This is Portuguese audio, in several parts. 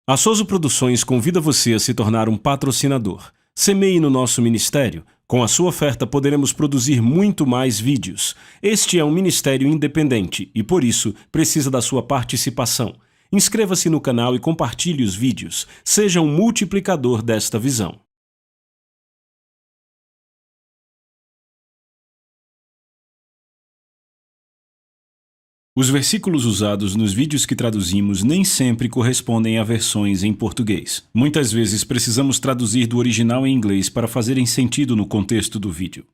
A Souza Produções convida você a se tornar um patrocinador. Semeie no nosso ministério. Com a sua oferta poderemos produzir muito mais vídeos. Este é um ministério independente e, por isso, precisa da sua participação. Inscreva-se no canal e compartilhe os vídeos. Seja um multiplicador desta visão. Os versículos usados nos vídeos que traduzimos nem sempre correspondem a versões em português. Muitas vezes precisamos traduzir do original em inglês para fazerem sentido no contexto do vídeo.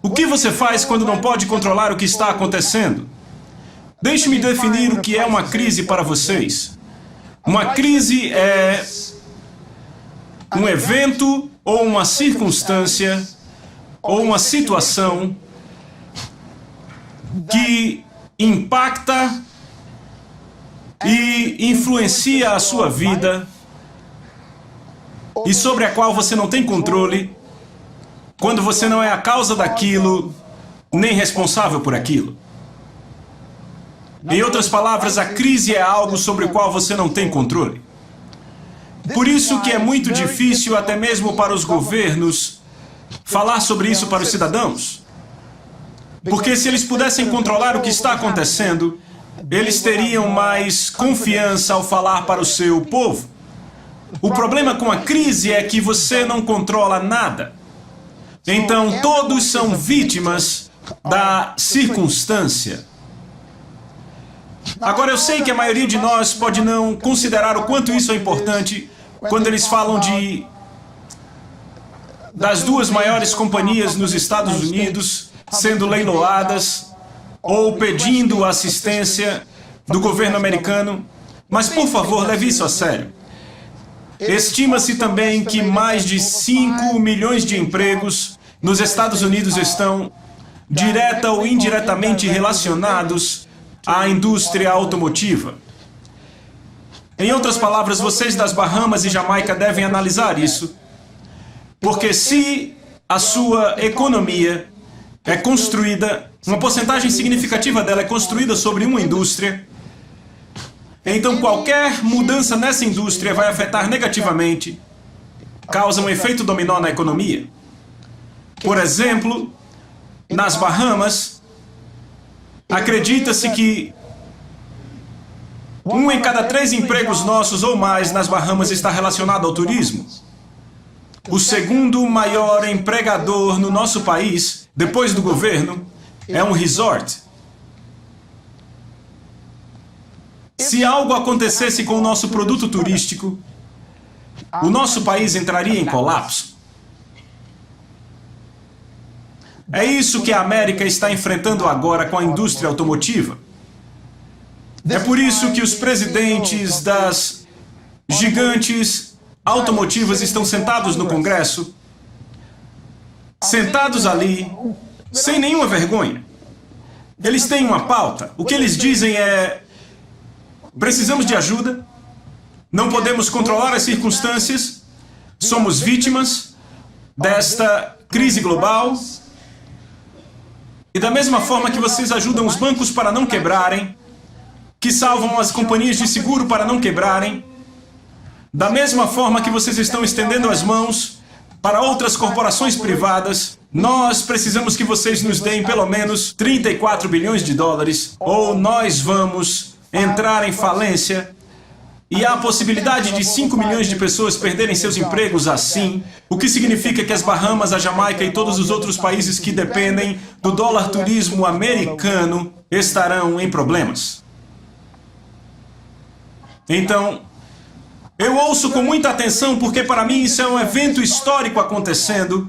O que você faz quando não pode controlar o que está acontecendo? Deixe-me definir o que é uma crise para vocês. Uma crise é um evento ou uma circunstância ou uma situação que impacta e influencia a sua vida e sobre a qual você não tem controle, quando você não é a causa daquilo, nem responsável por aquilo. Em outras palavras, a crise é algo sobre o qual você não tem controle. Por isso que é muito difícil, até mesmo para os governos, falar sobre isso para os cidadãos. Porque se eles pudessem controlar o que está acontecendo, eles teriam mais confiança ao falar para o seu povo. O problema com a crise é que você não controla nada. Então, todos são vítimas da circunstância. Agora, eu sei que a maioria de nós pode não considerar o quanto isso é importante quando eles falam das duas maiores companhias nos Estados Unidos sendo leiloadas ou pedindo assistência do governo americano. Mas, por favor, leve isso a sério. Estima-se também que mais de 5 milhões de empregos nos Estados Unidos estão direta ou indiretamente relacionados à indústria automotiva. Em outras palavras, vocês das Bahamas e Jamaica devem analisar isso, porque se a sua economia é construída, uma porcentagem significativa dela é construída sobre uma indústria, então qualquer mudança nessa indústria vai afetar negativamente, causa um efeito dominó na economia. Por exemplo, nas Bahamas, acredita-se que 1 em cada 3 empregos nossos ou mais nas Bahamas está relacionado ao turismo. O segundo maior empregador no nosso país, depois do governo, é um resort. Se algo acontecesse com o nosso produto turístico, o nosso país entraria em colapso. É isso que a América está enfrentando agora com a indústria automotiva. É por isso que os presidentes das gigantes automotivas estão sentados no Congresso, sentados ali, sem nenhuma vergonha. Eles têm uma pauta. O que eles dizem é: precisamos de ajuda, não podemos controlar as circunstâncias, somos vítimas desta crise global. E da mesma forma que vocês ajudam os bancos para não quebrarem, que salvam as companhias de seguro para não quebrarem, da mesma forma que vocês estão estendendo as mãos para outras corporações privadas, nós precisamos que vocês nos deem pelo menos 34 bilhões de dólares, ou nós vamos entrar em falência. E há a possibilidade de 5 milhões de pessoas perderem seus empregos assim, o que significa que as Bahamas, a Jamaica e todos os outros países que dependem do dólar turismo americano estarão em problemas. Então, eu ouço com muita atenção porque para mim isso é um evento histórico acontecendo.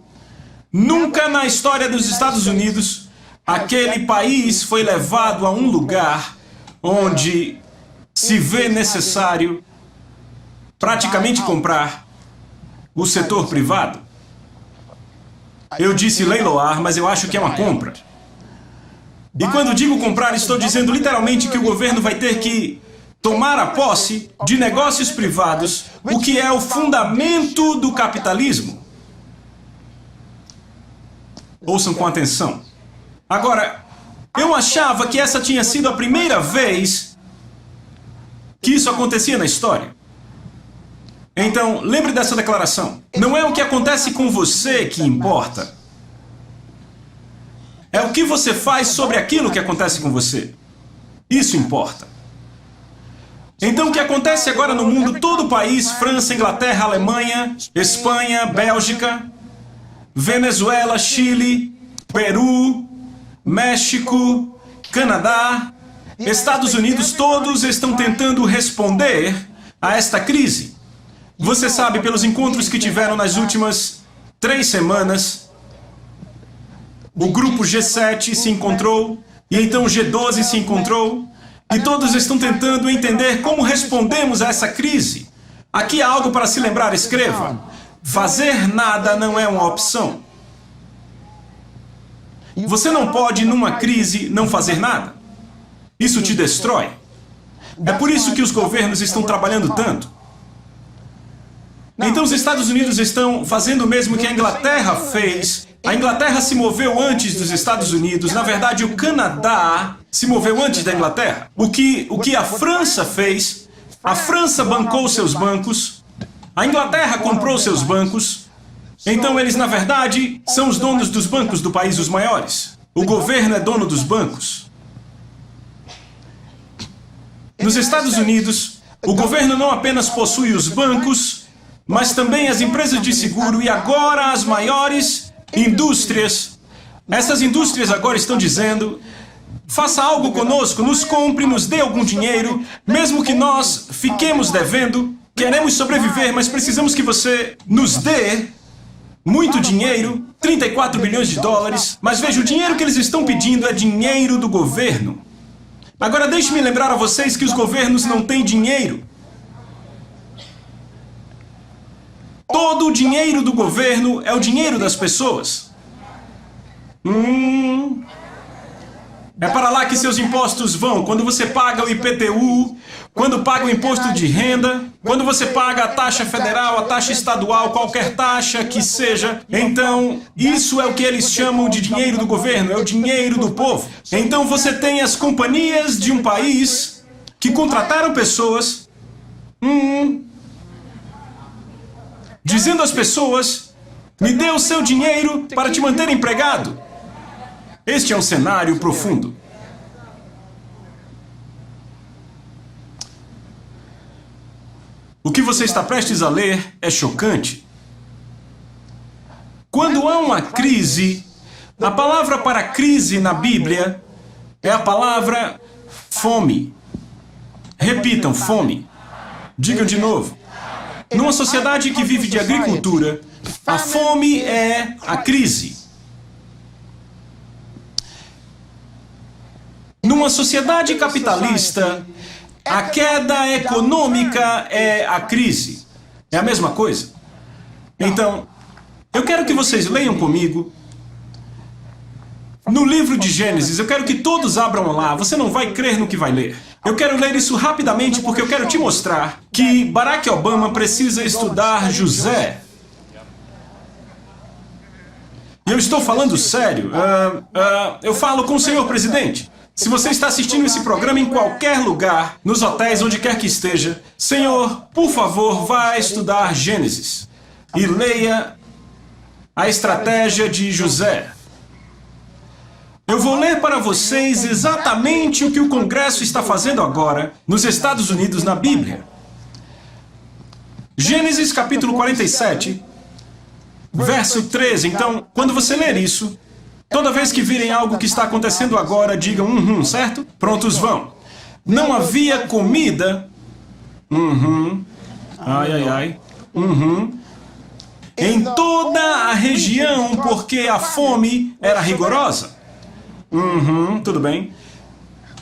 Nunca na história dos Estados Unidos aquele país foi levado a um lugar onde se vê necessário praticamente comprar o setor privado. Eu disse leiloar, mas eu acho que é uma compra. E quando digo comprar, estou dizendo literalmente que o governo vai ter que tomar a posse de negócios privados, o que é o fundamento do capitalismo. Ouçam com atenção. Agora, eu achava que essa tinha sido a primeira vez que isso acontecia na história. Então, lembre dessa declaração. Não é o que acontece com você que importa. É o que você faz sobre aquilo que acontece com você. Isso importa. Então, o que acontece agora no mundo, todo o país, França, Inglaterra, Alemanha, Espanha, Bélgica, Venezuela, Chile, Peru, México, Canadá, Estados Unidos, todos estão tentando responder a esta crise. Você sabe, pelos encontros que tiveram nas últimas 3 semanas, o grupo G7 se encontrou, e então o G12 se encontrou, e todos estão tentando entender como respondemos a essa crise. Aqui há algo para se lembrar, escreva. Fazer nada não é uma opção. Você não pode, numa crise, não fazer nada. Isso te destrói. É por isso que os governos estão trabalhando tanto. Então os Estados Unidos estão fazendo o mesmo que a Inglaterra fez. A Inglaterra se moveu antes dos Estados Unidos. Na verdade, o Canadá se moveu antes da Inglaterra. O que a França fez, a França bancou seus bancos, a Inglaterra comprou seus bancos. Então eles, na verdade, são os donos dos bancos do país, os maiores. O governo é dono dos bancos. Nos Estados Unidos, o governo não apenas possui os bancos, mas também as empresas de seguro e agora as maiores indústrias. Essas indústrias agora estão dizendo: faça algo conosco, nos compre, nos dê algum dinheiro, mesmo que nós fiquemos devendo. Queremos sobreviver, mas precisamos que você nos dê muito dinheiro, 34 bilhões de dólares. Mas veja, o dinheiro que eles estão pedindo é dinheiro do governo. Agora deixe-me lembrar a vocês que os governos não têm dinheiro. Todo o dinheiro do governo é o dinheiro das pessoas. É para lá que seus impostos vão. Quando você paga o IPTU, quando paga o imposto de renda, quando você paga a taxa federal, a taxa estadual, qualquer taxa que seja, então isso é o que eles chamam de dinheiro do governo, é o dinheiro do povo. Então você tem as companhias de um país que contrataram pessoas, dizendo às pessoas: me dê o seu dinheiro para te manter empregado. Este é um cenário profundo. O que você está prestes a ler é chocante. Quando há uma crise, a palavra para crise na Bíblia é a palavra fome. Repitam, fome. Digam de novo. Numa sociedade que vive de agricultura, a fome é a crise. Numa sociedade capitalista, a queda econômica é a crise. É a mesma coisa. Então, eu quero que vocês leiam comigo no livro de Gênesis. Eu quero que todos abram lá. Você não vai crer no que vai ler. Eu quero ler isso rapidamente porque eu quero te mostrar que Barack Obama precisa estudar José. E eu estou falando sério. Eu falo com o senhor presidente. Se você está assistindo esse programa em qualquer lugar, nos hotéis, onde quer que esteja, senhor, por favor, vá estudar Gênesis e leia a estratégia de José. Eu vou ler para vocês exatamente o que o Congresso está fazendo agora nos Estados Unidos na Bíblia. Gênesis capítulo 47, verso 13. Então, quando você ler isso, toda vez que virem algo que está acontecendo agora, digam certo? Prontos, vão. Não havia comida. Em toda a região, porque a fome era rigorosa. Tudo bem.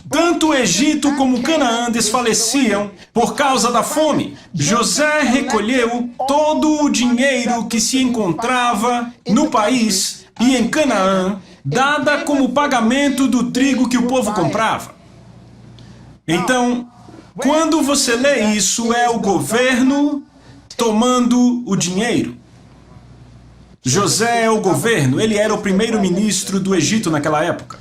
Tanto o Egito como Canaã desfaleciam por causa da fome. José recolheu todo o dinheiro que se encontrava no país e em Canaã, dada como pagamento do trigo que o povo comprava. Então, quando você lê isso, é o governo tomando o dinheiro. José é o governo, ele era o primeiro-ministro do Egito naquela época.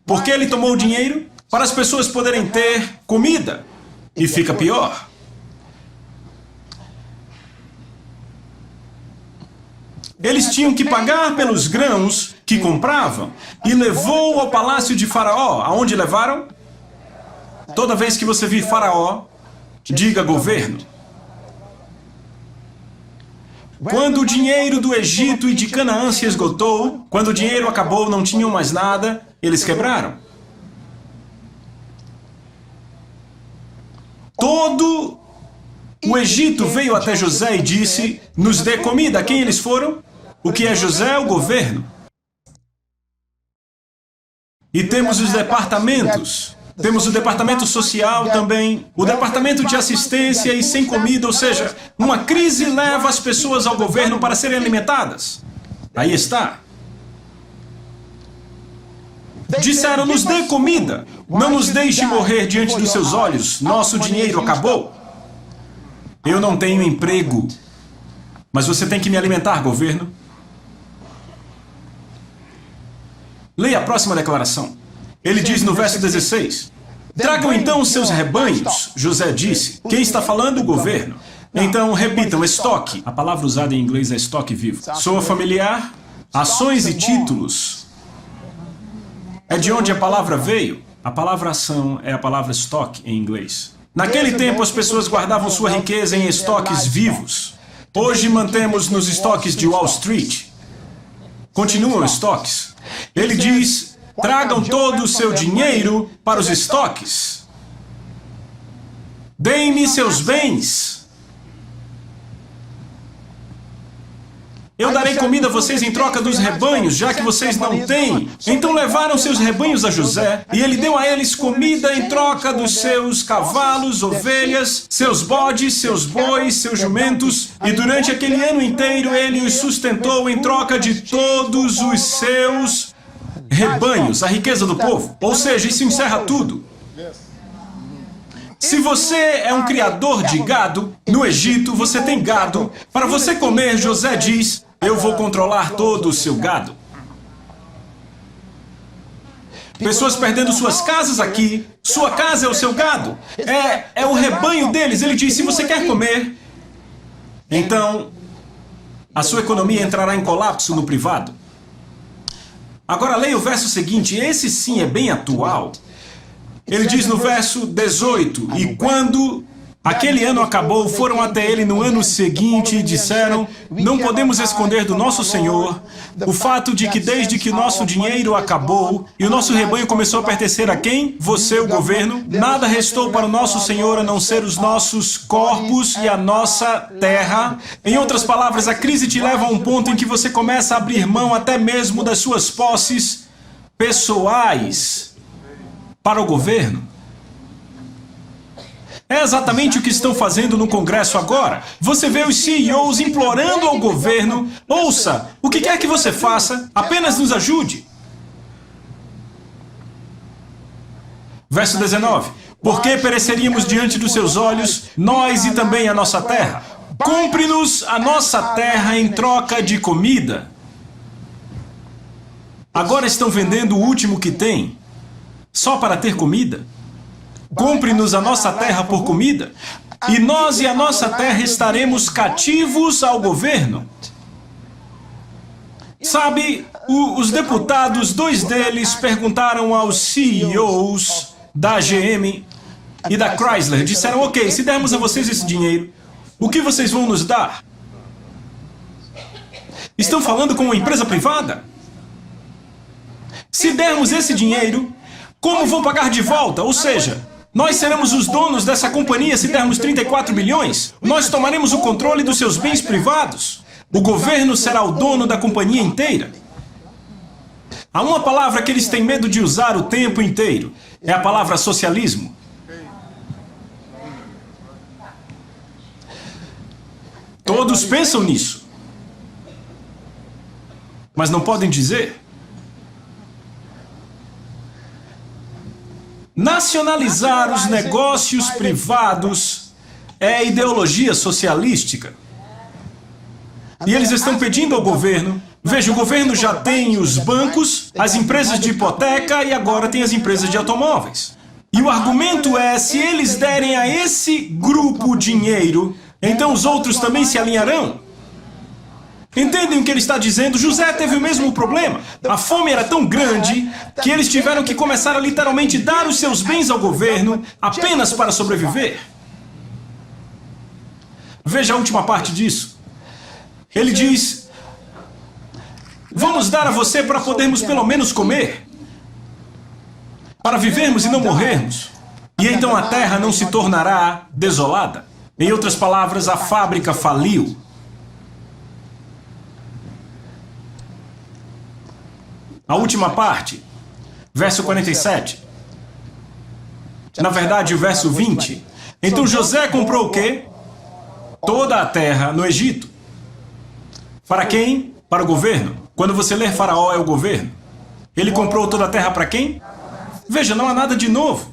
Por que ele tomou o dinheiro? Para as pessoas poderem ter comida. E fica pior. Eles tinham que pagar pelos grãos que compravam e levou ao palácio de Faraó. Aonde levaram? Toda vez que você vir Faraó, diga governo. Quando o dinheiro do Egito e de Canaã se esgotou, quando o dinheiro acabou, não tinham mais nada, eles quebraram. Todo o Egito veio até José e disse, nos dê comida. A quem eles foram? O que é José? O governo. E temos os departamentos. Temos o departamento social também, o departamento de assistência e sem comida, ou seja, uma crise leva as pessoas ao governo para serem alimentadas. Aí está. Disseram, nos dê comida, não nos deixe morrer diante dos seus olhos, nosso dinheiro acabou. Eu não tenho emprego, mas você tem que me alimentar, governo. Leia a próxima declaração. Ele diz no verso 16, tragam então os seus rebanhos, José disse. Quem está falando? O governo. Então, repitam, estoque. A palavra usada em inglês é estoque vivo. Soa familiar? Ações e títulos. É de onde a palavra veio. A palavra ação é a palavra estoque em inglês. Naquele tempo, as pessoas guardavam sua riqueza em estoques vivos. Hoje mantemos nos estoques de Wall Street. Continuam estoques. Ele diz, tragam todo o seu dinheiro para os estoques. Deem-me seus bens. Eu darei comida a vocês em troca dos rebanhos, já que vocês não têm. Então levaram seus rebanhos a José, e ele deu a eles comida em troca dos seus cavalos, ovelhas, seus bodes, seus bois, seus jumentos, e durante aquele ano inteiro ele os sustentou em troca de todos os seus rebanhos, a riqueza do povo. Ou seja, isso encerra tudo. Se você é um criador de gado, no Egito você tem gado. Para você comer, José diz, eu vou controlar todo o seu gado. Pessoas perdendo suas casas aqui, sua casa é o seu gado. É o rebanho deles. Ele diz, se você quer comer, então a sua economia entrará em colapso no privado. Agora leia o verso seguinte, esse sim é bem atual. Ele diz no verso 18, e quando aquele ano acabou, foram até ele no ano seguinte e disseram, não podemos esconder do nosso Senhor o fato de que desde que nosso dinheiro acabou e o nosso rebanho começou a pertencer a quem? Você, o governo, nada restou para o nosso Senhor a não ser os nossos corpos e a nossa terra. Em outras palavras, a crise te leva a um ponto em que você começa a abrir mão até mesmo das suas posses pessoais para o governo. É exatamente o que estão fazendo no Congresso agora. Você vê os CEOs implorando ao governo, ouça, o que quer que você faça, apenas nos ajude. Verso 19. Porque pereceríamos diante dos seus olhos, nós e também a nossa terra. Compre-nos a nossa terra em troca de comida. Agora estão vendendo o último que tem. Só para ter comida? Compre-nos a nossa terra por comida, e nós e a nossa terra estaremos cativos ao governo. Sabe, os deputados, dois deles, perguntaram aos CEOs da GM e da Chrysler, disseram, ok, se dermos a vocês esse dinheiro, o que vocês vão nos dar? Estão falando com uma empresa privada? Se dermos esse dinheiro, como vão pagar de volta? Ou seja, nós seremos os donos dessa companhia se dermos 34 bilhões? Nós tomaremos o controle dos seus bens privados? O governo será o dono da companhia inteira? Há uma palavra que eles têm medo de usar o tempo inteiro. É a palavra socialismo. Todos pensam nisso. Mas não podem dizer. Nacionalizar os negócios privados é a ideologia socialística. E eles estão pedindo ao governo, veja, o governo já tem os bancos, as empresas de hipoteca e agora tem as empresas de automóveis. E o argumento é, se eles derem a esse grupo dinheiro, então os outros também se alinharão. Entendem o que ele está dizendo? José teve o mesmo problema. A fome era tão grande que eles tiveram que começar a literalmente dar os seus bens ao governo apenas para sobreviver. Veja a última parte disso. Ele diz: vamos dar a você para podermos pelo menos comer, para vivermos e não morrermos. E então a terra não se tornará desolada. Em outras palavras, a fábrica faliu. A última parte, verso 47. Na verdade, o verso 20. Então José comprou o quê? Toda a terra no Egito. Para quem? Para o governo. Quando você ler Faraó, é o governo. Ele comprou toda a terra para quem? Veja, não há nada de novo.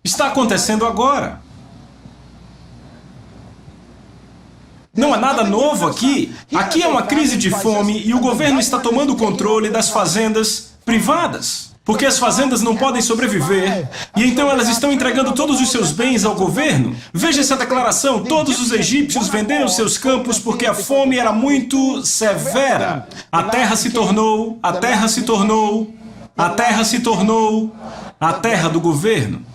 Está acontecendo agora. Não há nada novo aqui. Aqui é uma crise de fome e o governo está tomando o controle das fazendas privadas. Porque as fazendas não podem sobreviver. E então elas estão entregando todos os seus bens ao governo. Veja essa declaração. Todos os egípcios venderam seus campos porque a fome era muito severa. A terra se tornou, a terra se tornou, a terra se tornou a terra do governo.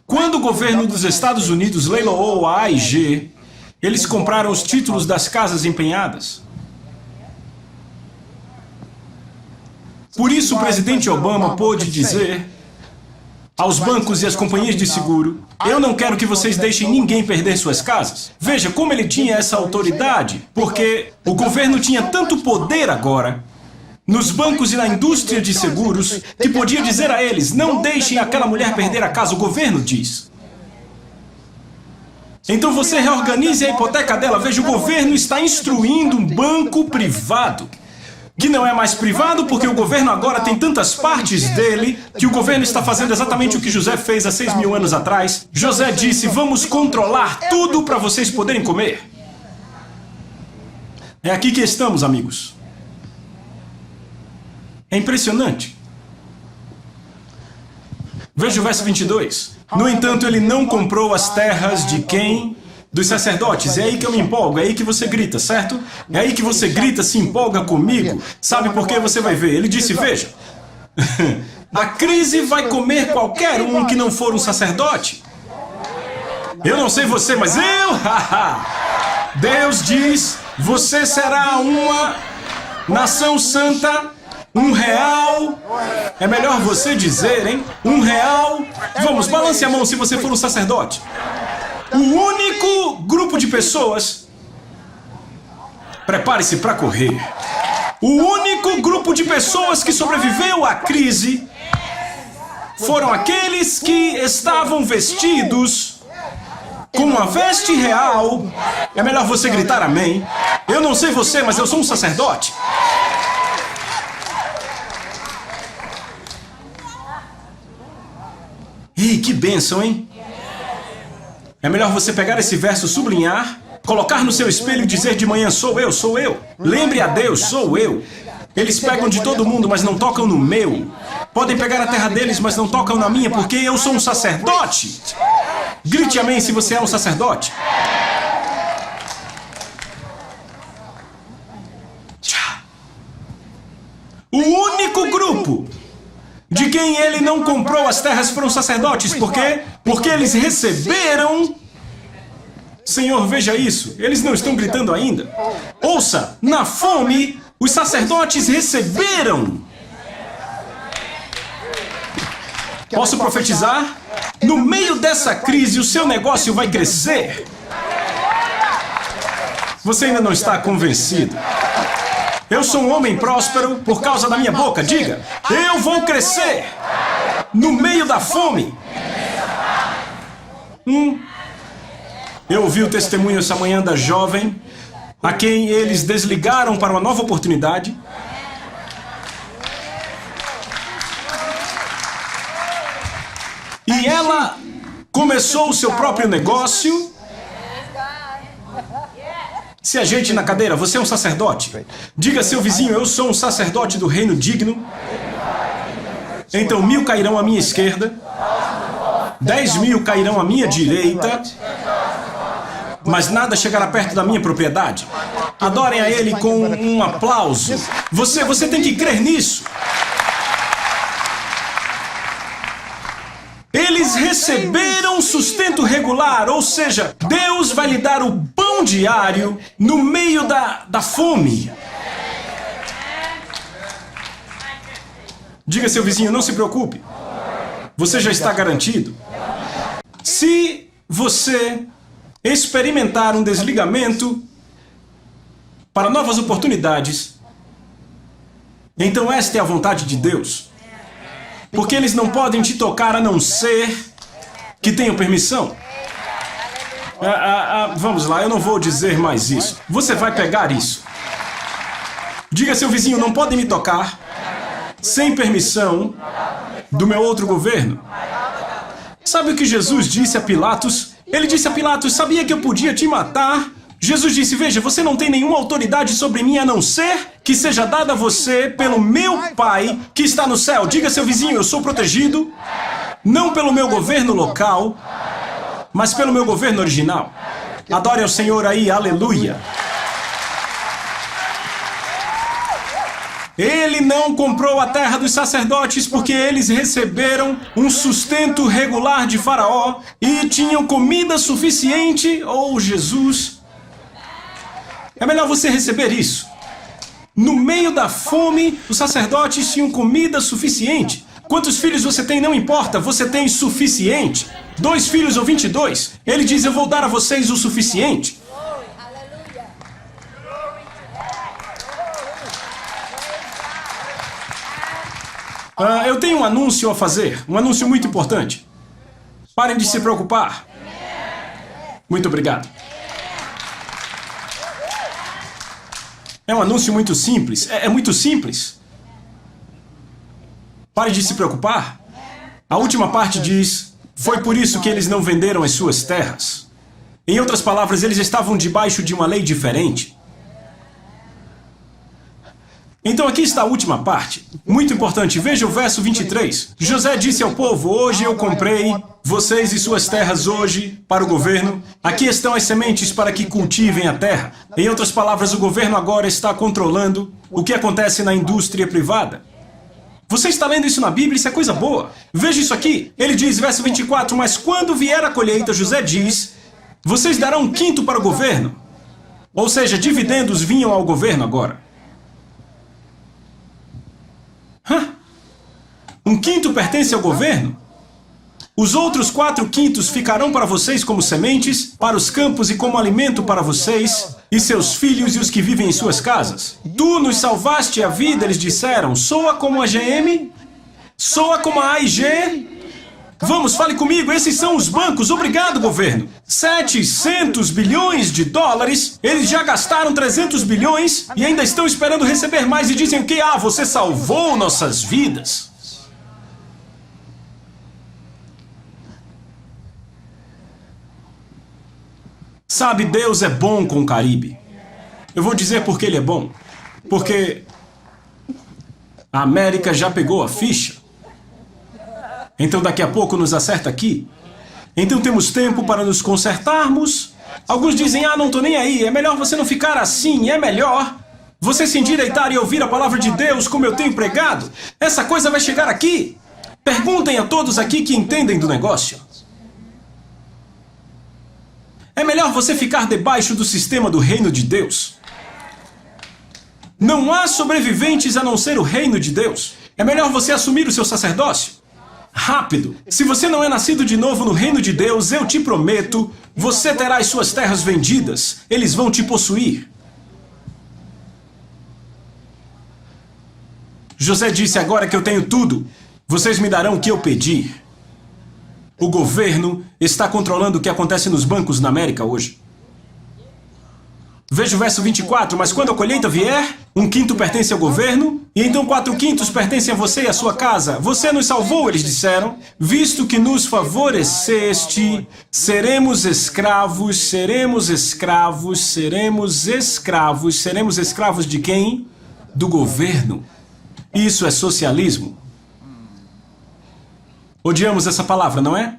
Quando o governo dos Estados Unidos leiloou a AIG, eles compraram os títulos das casas empenhadas. Por isso, o presidente Obama pôde dizer aos bancos e às companhias de seguro: eu não quero que vocês deixem ninguém perder suas casas. Veja como ele tinha essa autoridade, porque o governo tinha tanto poder agora nos bancos e na indústria de seguros, que podia dizer a eles: não deixem aquela mulher perder a casa, o governo diz. Então você reorganize a hipoteca dela. Veja, o governo está instruindo um banco privado, que não é mais privado porque o governo agora tem tantas partes dele, que o governo está fazendo exatamente o que José fez há 6.000 anos atrás. José disse: vamos controlar tudo para vocês poderem comer. É aqui que estamos, amigos. É impressionante. Veja o verso 22. No entanto, ele não comprou as terras de quem? Dos sacerdotes. É aí que eu me empolgo, é aí que você grita, certo? É aí que você grita, se empolga comigo. Sabe por quê? Você vai ver. Ele disse: veja, a crise vai comer qualquer um que não for um sacerdote. Eu não sei você, mas eu... Deus diz: você será uma nação santa. R$1. É melhor você dizer, hein? R$1. Vamos, balance a mão se você for um sacerdote. O único grupo de pessoas... Prepare-se para correr. O único grupo de pessoas que sobreviveu à crise foram aqueles que estavam vestidos com uma veste real. É melhor você gritar amém. Eu não sei você, mas eu sou um sacerdote. Ih, que bênção, hein? É melhor você pegar esse verso, sublinhar, colocar no seu espelho e dizer de manhã: sou eu, sou eu. Lembre a Deus: sou eu. Eles pegam de todo mundo, mas não tocam no meu. Podem pegar a terra deles, mas não tocam na minha, porque eu sou um sacerdote. Grite amém se você é um sacerdote. O único grupo de quem ele não comprou as terras foram sacerdotes. Por quê? Porque eles receberam... Senhor, veja isso. Eles não estão gritando ainda. Ouça, na fome, os sacerdotes receberam. Posso profetizar? No meio dessa crise, o seu negócio vai crescer. Você ainda não está convencido. Eu sou um homem próspero por causa da minha boca. Diga: eu vou crescer no meio da fome. Eu ouvi o testemunho essa manhã da jovem a quem eles desligaram para uma nova oportunidade. E ela começou o seu próprio negócio. Se ajeite na cadeira, você é um sacerdote. Diga a seu vizinho: eu sou um sacerdote do reino digno. Então 1000 cairão à minha esquerda, 10.000 cairão à minha direita, mas nada chegará perto da minha propriedade. Adorem a Ele com um aplauso. Você tem que crer nisso. Eles receberam sustento regular, ou seja, Deus vai lhe dar o pão diário no meio da fome. Diga ao seu vizinho, não se preocupe. Você já está garantido. Se você experimentar um desligamento para novas oportunidades, então esta é a vontade de Deus. Porque eles não podem te tocar a não ser que tenham permissão. Vamos lá, eu não vou dizer mais isso. Você vai pegar isso. Diga ao seu vizinho, não podem me tocar sem permissão do meu outro governo. Sabe o que Jesus disse a Pilatos? Ele disse a Pilatos, sabia que eu podia te matar? Jesus disse, veja, você não tem nenhuma autoridade sobre mim a não ser que seja dada a você pelo meu Pai que está no céu. Diga ao seu vizinho, eu sou protegido, não pelo meu governo local, mas pelo meu governo original. Adore ao Senhor aí, aleluia. Ele não comprou a terra dos sacerdotes porque eles receberam um sustento regular de Faraó e tinham comida suficiente, ou Jesus. É melhor você receber isso. No meio da fome, os sacerdotes tinham comida suficiente. Quantos filhos você tem, não importa, você tem suficiente. 2 filhos ou 22. Ele diz, eu vou dar a vocês o suficiente. Eu tenho um anúncio a fazer, um anúncio muito importante. Parem de se preocupar. Muito obrigado. É um anúncio muito simples. É muito simples. Pare de se preocupar. A última parte diz, foi por isso que eles não venderam as suas terras. Em outras palavras, eles estavam debaixo de uma lei diferente. Então aqui está a última parte, muito importante, veja o verso 23. José disse ao povo, hoje eu comprei vocês e suas terras hoje para o governo. Aqui estão as sementes para que cultivem a terra. Em outras palavras, o governo agora está controlando o que acontece na indústria privada. Você está lendo isso na Bíblia, isso é coisa boa. Veja isso aqui, ele diz, verso 24, mas quando vier a colheita, José diz, vocês darão 1/5 para o governo. Ou seja, dividendos vinham ao governo agora. 1/5 pertence ao governo? Os outros 4/5 ficarão para vocês como sementes, para os campos e como alimento para vocês, e seus filhos e os que vivem em suas casas. Tu nos salvaste a vida, eles disseram. Soa como a GM? Soa como a AIG? Vamos, fale comigo, esses são os bancos, obrigado, governo. 700 bilhões de dólares, eles já gastaram 300 bilhões e ainda estão esperando receber mais e dizem o quê? Ah, você salvou nossas vidas. Sabe, Deus é bom com o Caribe. Eu vou dizer por que ele é bom. Porque a América já pegou a ficha. Então daqui a pouco nos acerta aqui. Então temos tempo para nos consertarmos. Alguns dizem, ah, não tô nem aí, é melhor você não ficar assim, é melhor você se endireitar e ouvir a palavra de Deus como eu tenho pregado. Essa coisa vai chegar aqui. Perguntem a todos aqui que entendem do negócio. É melhor você ficar debaixo do sistema do reino de Deus. Não há sobreviventes a não ser o reino de Deus. É melhor você assumir o seu sacerdócio. Rápido! Se você não é nascido de novo no reino de Deus, eu te prometo, você terá as suas terras vendidas. Eles vão te possuir. José disse, agora que eu tenho tudo, vocês me darão o que eu pedir. O governo está controlando o que acontece nos bancos na América hoje. Veja o verso 24, mas quando a colheita vier, 1/5 pertence ao governo, e então 4/5 pertencem a você e a sua casa. Você nos salvou, eles disseram, visto que nos favoreceste, seremos escravos, seremos escravos, seremos escravos, seremos escravos de quem? Do governo. Isso é socialismo. Odiamos essa palavra, não é?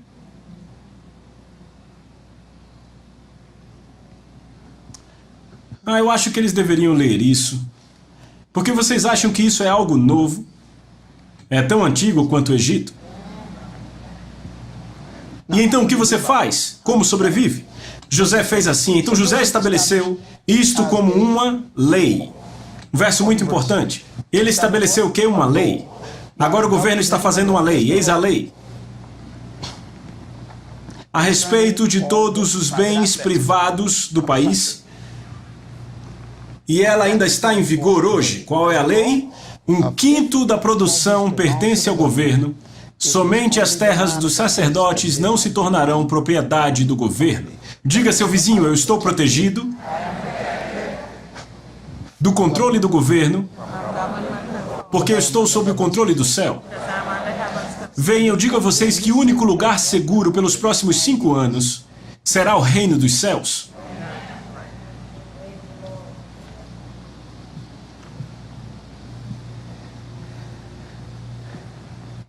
Eu acho que eles deveriam ler isso. Porque vocês acham que isso é algo novo? É tão antigo quanto o Egito? E então o que você faz? Como sobrevive? José fez assim. Então José estabeleceu isto como uma lei. Um verso muito importante. Ele estabeleceu o quê? Uma lei. Agora o governo está fazendo uma lei. Eis a lei. A respeito de todos os bens privados do país. E ela ainda está em vigor hoje. Qual é a lei? 1/5 da produção pertence ao governo. Somente as terras dos sacerdotes não se tornarão propriedade do governo. Diga, seu vizinho, eu estou protegido do controle do governo, porque eu estou sob o controle do céu. Venham, eu digo a vocês que o único lugar seguro pelos próximos 5 anos será o reino dos céus.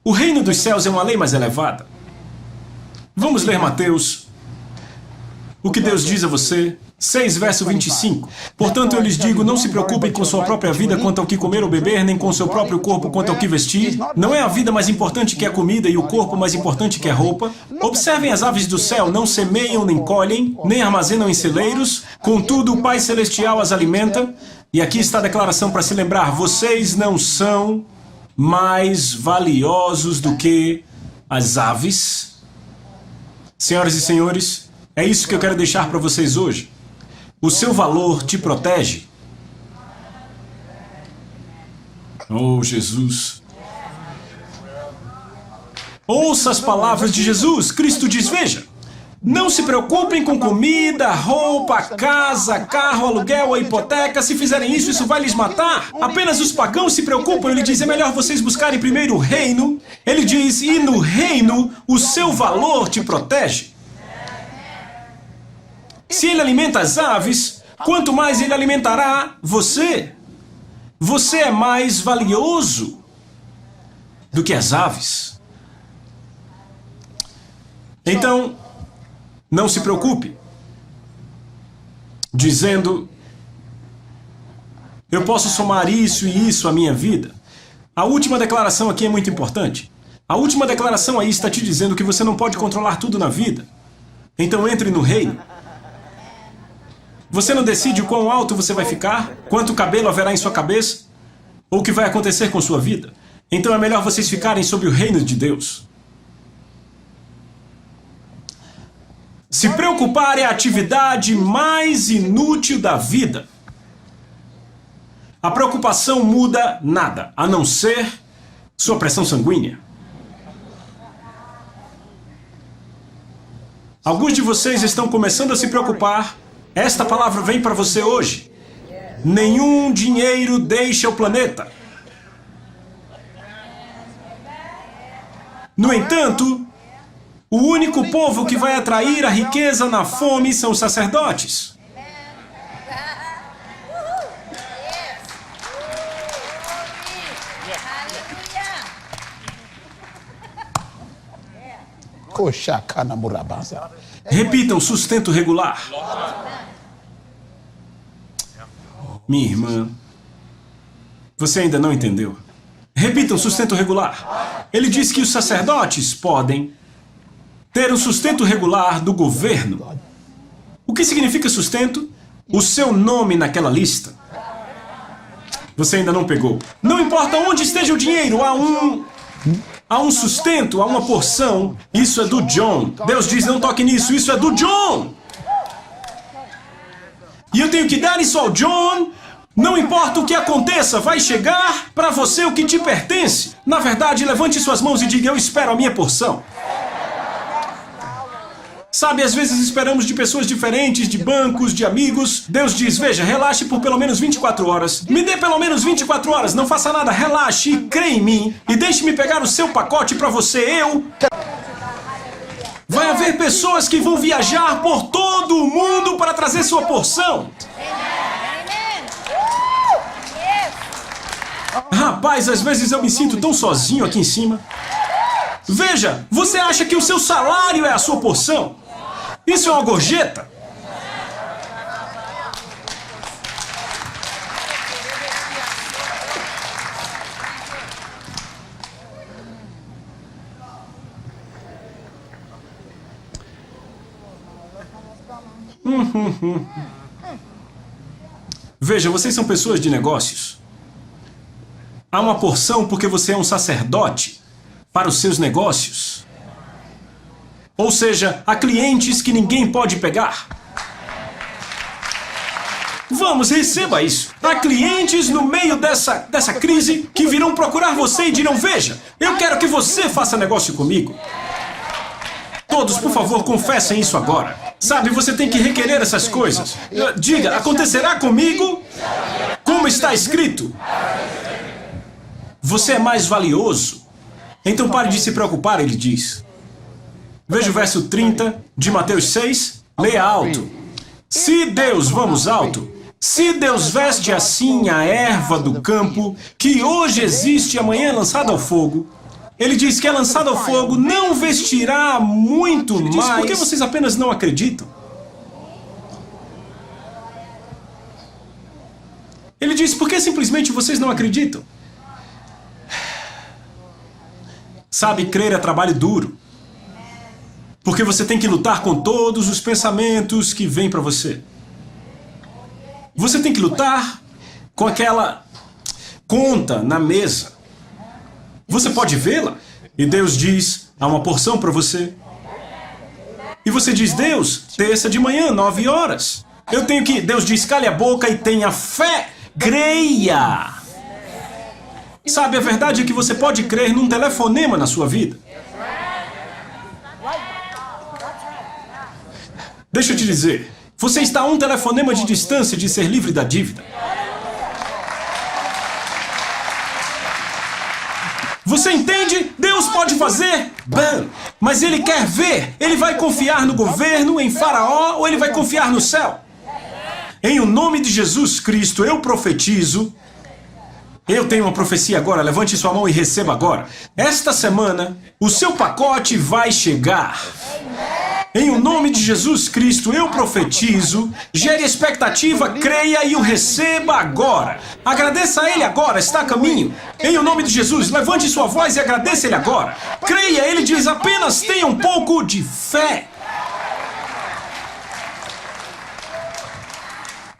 O reino dos céus é uma lei mais elevada. Vamos ler Mateus. O que Deus diz a você? 6, verso 25. Portanto, eu lhes digo, não se preocupem com sua própria vida quanto ao que comer ou beber, nem com seu próprio corpo quanto ao que vestir. Não é a vida mais importante que a comida e o corpo mais importante que a roupa? Observem as aves do céu, não semeiam nem colhem, nem armazenam em celeiros, contudo o Pai Celestial as alimenta. E aqui está a declaração para se lembrar, vocês não são mais valiosos do que as aves? Senhoras e senhores, é isso que eu quero deixar para vocês hoje. O seu valor te protege. Oh, Jesus. Ouça as palavras de Jesus. Cristo diz, veja, não se preocupem com comida, roupa, casa, carro, aluguel ou hipoteca. Se fizerem isso, isso vai lhes matar. Apenas os pagãos se preocupam. Ele diz, é melhor vocês buscarem primeiro o reino. Ele diz, e no reino o seu valor te protege. Se ele alimenta as aves, quanto mais ele alimentará você. Você é mais valioso do que as aves. Então, não se preocupe, dizendo, eu posso somar isso e isso à minha vida. A última declaração aqui é muito importante. A última declaração aí está te dizendo que você não pode controlar tudo na vida. Então entre no reino. Você não decide o quão alto você vai ficar, quanto cabelo haverá em sua cabeça, ou o que vai acontecer com sua vida. Então é melhor vocês ficarem sob o reino de Deus. Se preocupar é a atividade mais inútil da vida. A preocupação muda nada, a não ser sua pressão sanguínea. Alguns de vocês estão começando a se preocupar. Esta palavra vem para você hoje. Nenhum dinheiro deixa o planeta. No entanto, o único povo que vai atrair a riqueza na fome são os sacerdotes. Repitam, sustento regular. Minha irmã, você ainda não entendeu. Repitam, sustento regular. Ele diz que os sacerdotes podem ter um sustento regular do governo. O que significa sustento? O seu nome naquela lista. Você ainda não pegou. Não importa onde esteja o dinheiro, há um sustento, há uma porção. Isso é do John. Deus diz, não toque nisso, isso é do John. E eu tenho que dar isso ao John. Não importa o que aconteça, vai chegar para você o que te pertence. Na verdade, levante suas mãos e diga, eu espero a minha porção. Sabe, às vezes esperamos de pessoas diferentes, de bancos, de amigos. Deus diz, veja, relaxe por pelo menos 24 horas. Me dê pelo menos 24 horas, não faça nada, relaxe, creia em mim. E deixe-me pegar o seu pacote para você, Vai haver pessoas que vão viajar por todo o mundo para trazer sua porção. Rapaz, às vezes eu me sinto tão sozinho aqui em cima. Veja, você acha que o seu salário é a sua porção? Isso é uma gorjeta? Veja, vocês são pessoas de negócios. Há uma porção porque você é um sacerdote para os seus negócios. Ou seja, há clientes que ninguém pode pegar. Vamos, receba isso. Há clientes no meio dessa crise que virão procurar você e dirão: veja, eu quero que você faça negócio comigo. Todos, por favor, confessem isso agora. Sabe, você tem que requerer essas coisas. Diga, acontecerá comigo como está escrito. Você é mais valioso. Então pare de se preocupar, ele diz. Veja o verso 30 de Mateus 6. Leia alto. Se Deus, vamos alto. Se Deus veste assim a erva do campo, que hoje existe e amanhã é lançada ao fogo, ele diz que é lançado ao fogo, não vestirá muito mais. Por que vocês apenas não acreditam? Ele diz, por que simplesmente vocês não acreditam? Sabe, crer é trabalho duro. Porque você tem que lutar com todos os pensamentos que vêm para você. Você tem que lutar com aquela conta na mesa. Você pode vê-la e Deus diz, há uma porção para você. E você diz, Deus, terça de manhã, 9 horas. Eu tenho que... Deus diz, cale a boca e tenha fé. Creia. Sabe, a verdade é que você pode crer num telefonema na sua vida. Deixa eu te dizer, você está a um telefonema de distância de ser livre da dívida. Você entende? Deus pode fazer, bam, mas Ele quer ver. Ele vai confiar no governo, em Faraó, ou Ele vai confiar no céu? Em o nome de Jesus Cristo, eu profetizo. Eu tenho uma profecia agora, levante sua mão e receba agora. Esta semana, o seu pacote vai chegar. Em o nome de Jesus Cristo, eu profetizo, gere expectativa, creia e o receba agora. Agradeça a Ele agora, está a caminho. Em o nome de Jesus, levante sua voz e agradeça Ele agora. Creia, Ele diz, apenas tenha um pouco de fé.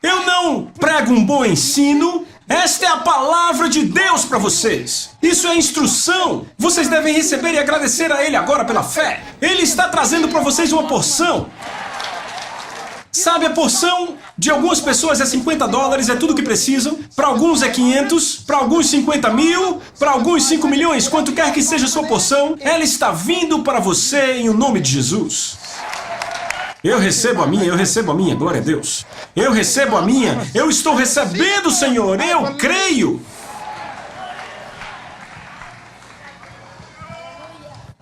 Eu não prego um bom ensino. Esta é a palavra de Deus para vocês. Isso é instrução. Vocês devem receber e agradecer a Ele agora pela fé. Ele está trazendo para vocês uma porção. Sabe, a porção de algumas pessoas é $50, é tudo que precisam. Para alguns é 500, para alguns 50 mil, para alguns 5 milhões. Quanto quer que seja a sua porção, ela está vindo para você em o nome de Jesus. Eu recebo a minha, glória a Deus. Eu recebo a minha, eu estou recebendo, Senhor, eu creio.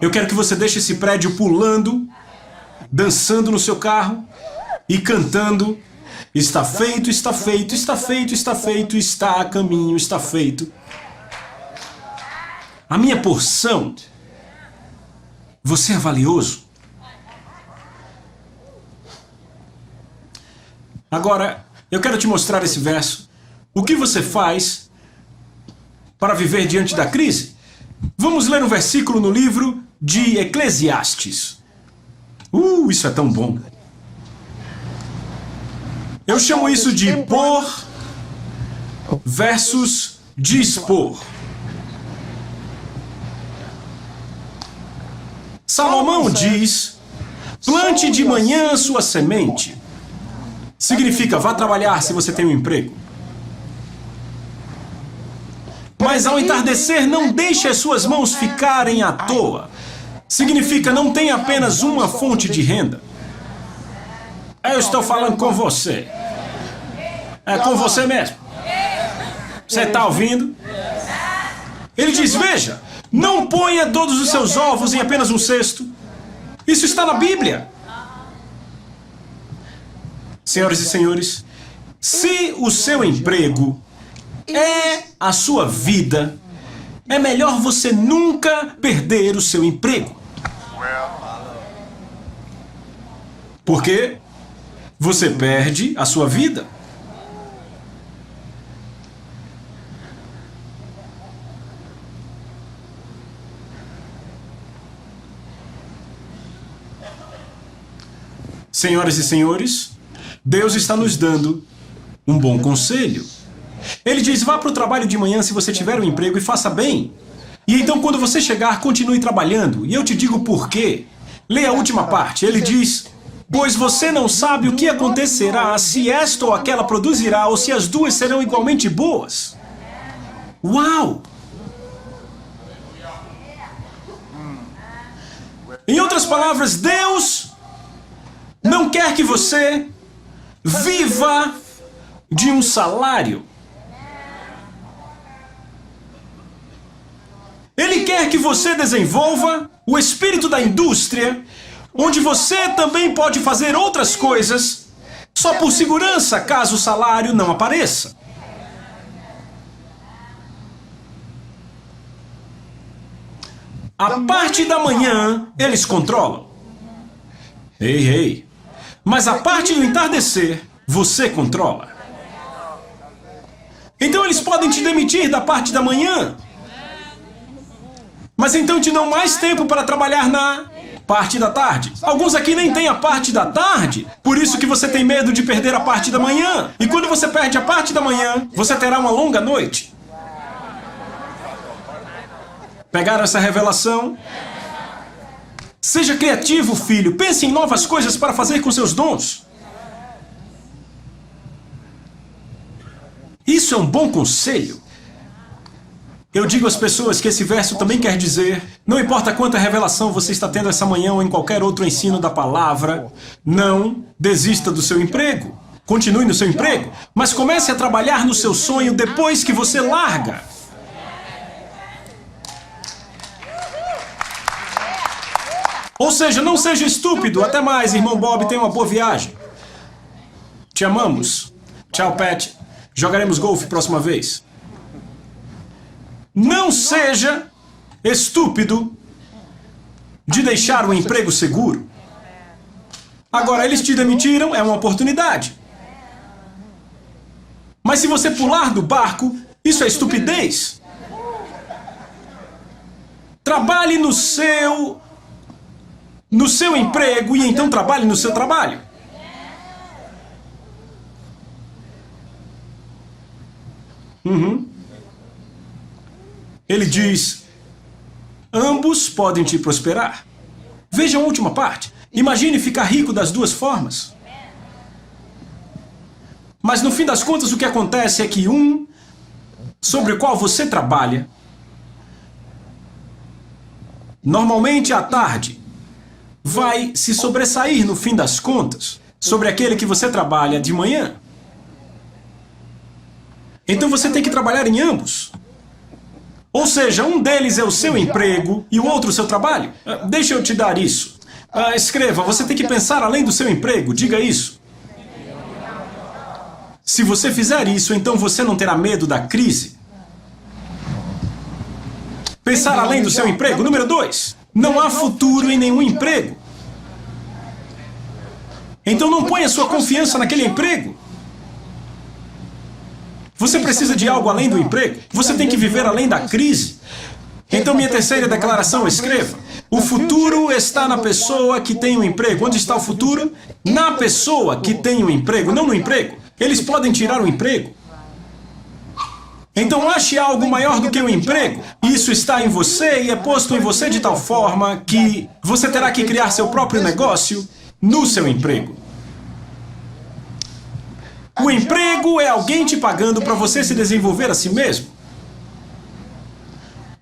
Eu quero que você deixe esse prédio pulando, dançando no seu carro e cantando. Está feito, está feito, está feito, está feito, está a caminho, está feito. A minha porção. Você é valioso. Agora, eu quero te mostrar esse verso. O que você faz para viver diante da crise? Vamos ler um versículo no livro de Eclesiastes. Isso é tão bom. Eu chamo isso de pôr versus dispor. Salomão diz, plante de manhã sua semente. Significa, vá trabalhar se você tem um emprego. Mas ao entardecer, não deixe as suas mãos ficarem à toa. Significa, não tenha apenas uma fonte de renda. Eu estou falando com você. É com você mesmo. Você está ouvindo? Ele diz, veja, não ponha todos os seus ovos em apenas um cesto. Isso está na Bíblia. Senhoras e senhores, se o seu emprego é a sua vida, é melhor você nunca perder o seu emprego. Porque você perde a sua vida. Senhoras e senhores, Deus está nos dando um bom conselho. Ele diz, vá para o trabalho de manhã se você tiver um emprego e faça bem. E então quando você chegar, continue trabalhando. E eu te digo por quê. Leia a última parte. Ele diz, pois você não sabe o que acontecerá se esta ou aquela produzirá ou se as duas serão igualmente boas. Uau! Em outras palavras, Deus não quer que você viva de um salário. Ele quer que você desenvolva o espírito da indústria, onde você também pode fazer outras coisas, só por segurança, caso o salário não apareça. A parte da manhã, eles controlam. Ei. Mas a parte do entardecer, você controla. Então eles podem te demitir da parte da manhã. Mas então te dão mais tempo para trabalhar na parte da tarde. Alguns aqui nem têm a parte da tarde. Por isso que você tem medo de perder a parte da manhã. E quando você perde a parte da manhã, você terá uma longa noite. Pegaram essa revelação? Seja criativo, filho. Pense em novas coisas para fazer com seus dons. Isso é um bom conselho. Eu digo às pessoas que esse verso também quer dizer, não importa quanta revelação você está tendo essa manhã ou em qualquer outro ensino da palavra, não desista do seu emprego. Continue no seu emprego, mas comece a trabalhar no seu sonho depois que você larga. Ou seja, não seja estúpido. Até mais, irmão Bob, tenha uma boa viagem. Te amamos. Tchau, Pat. Jogaremos golfe próxima vez. Não seja estúpido de deixar um emprego seguro. Agora, eles te demitiram, é uma oportunidade. Mas se você pular do barco, isso é estupidez. Trabalhe no seu emprego e então trabalhe no seu trabalho. Ele diz, ambos podem te prosperar. Veja a última parte. Imagine ficar rico das duas formas. Mas no fim das contas o que acontece é que um sobre o qual você trabalha, normalmente à tarde, vai se sobressair no fim das contas sobre aquele que você trabalha de manhã. Então você tem que trabalhar em ambos. Ou seja, um deles é o seu emprego e o outro o seu trabalho. Deixa eu te dar isso. Escreva, você tem que pensar além do seu emprego, diga isso. Se você fizer isso, então você não terá medo da crise. Pensar além do seu emprego. Número 2. Não há futuro em nenhum emprego. Então não ponha sua confiança naquele emprego. Você precisa de algo além do emprego. Você tem que viver além da crise. Então minha terceira declaração, escreva. O futuro está na pessoa que tem um emprego. Onde está o futuro? Na pessoa que tem um emprego, não no emprego. Eles podem tirar o emprego. Então ache algo maior do que o emprego. Isso está em você e é posto em você de tal forma que você terá que criar seu próprio negócio no seu emprego. O emprego é alguém te pagando para você se desenvolver a si mesmo.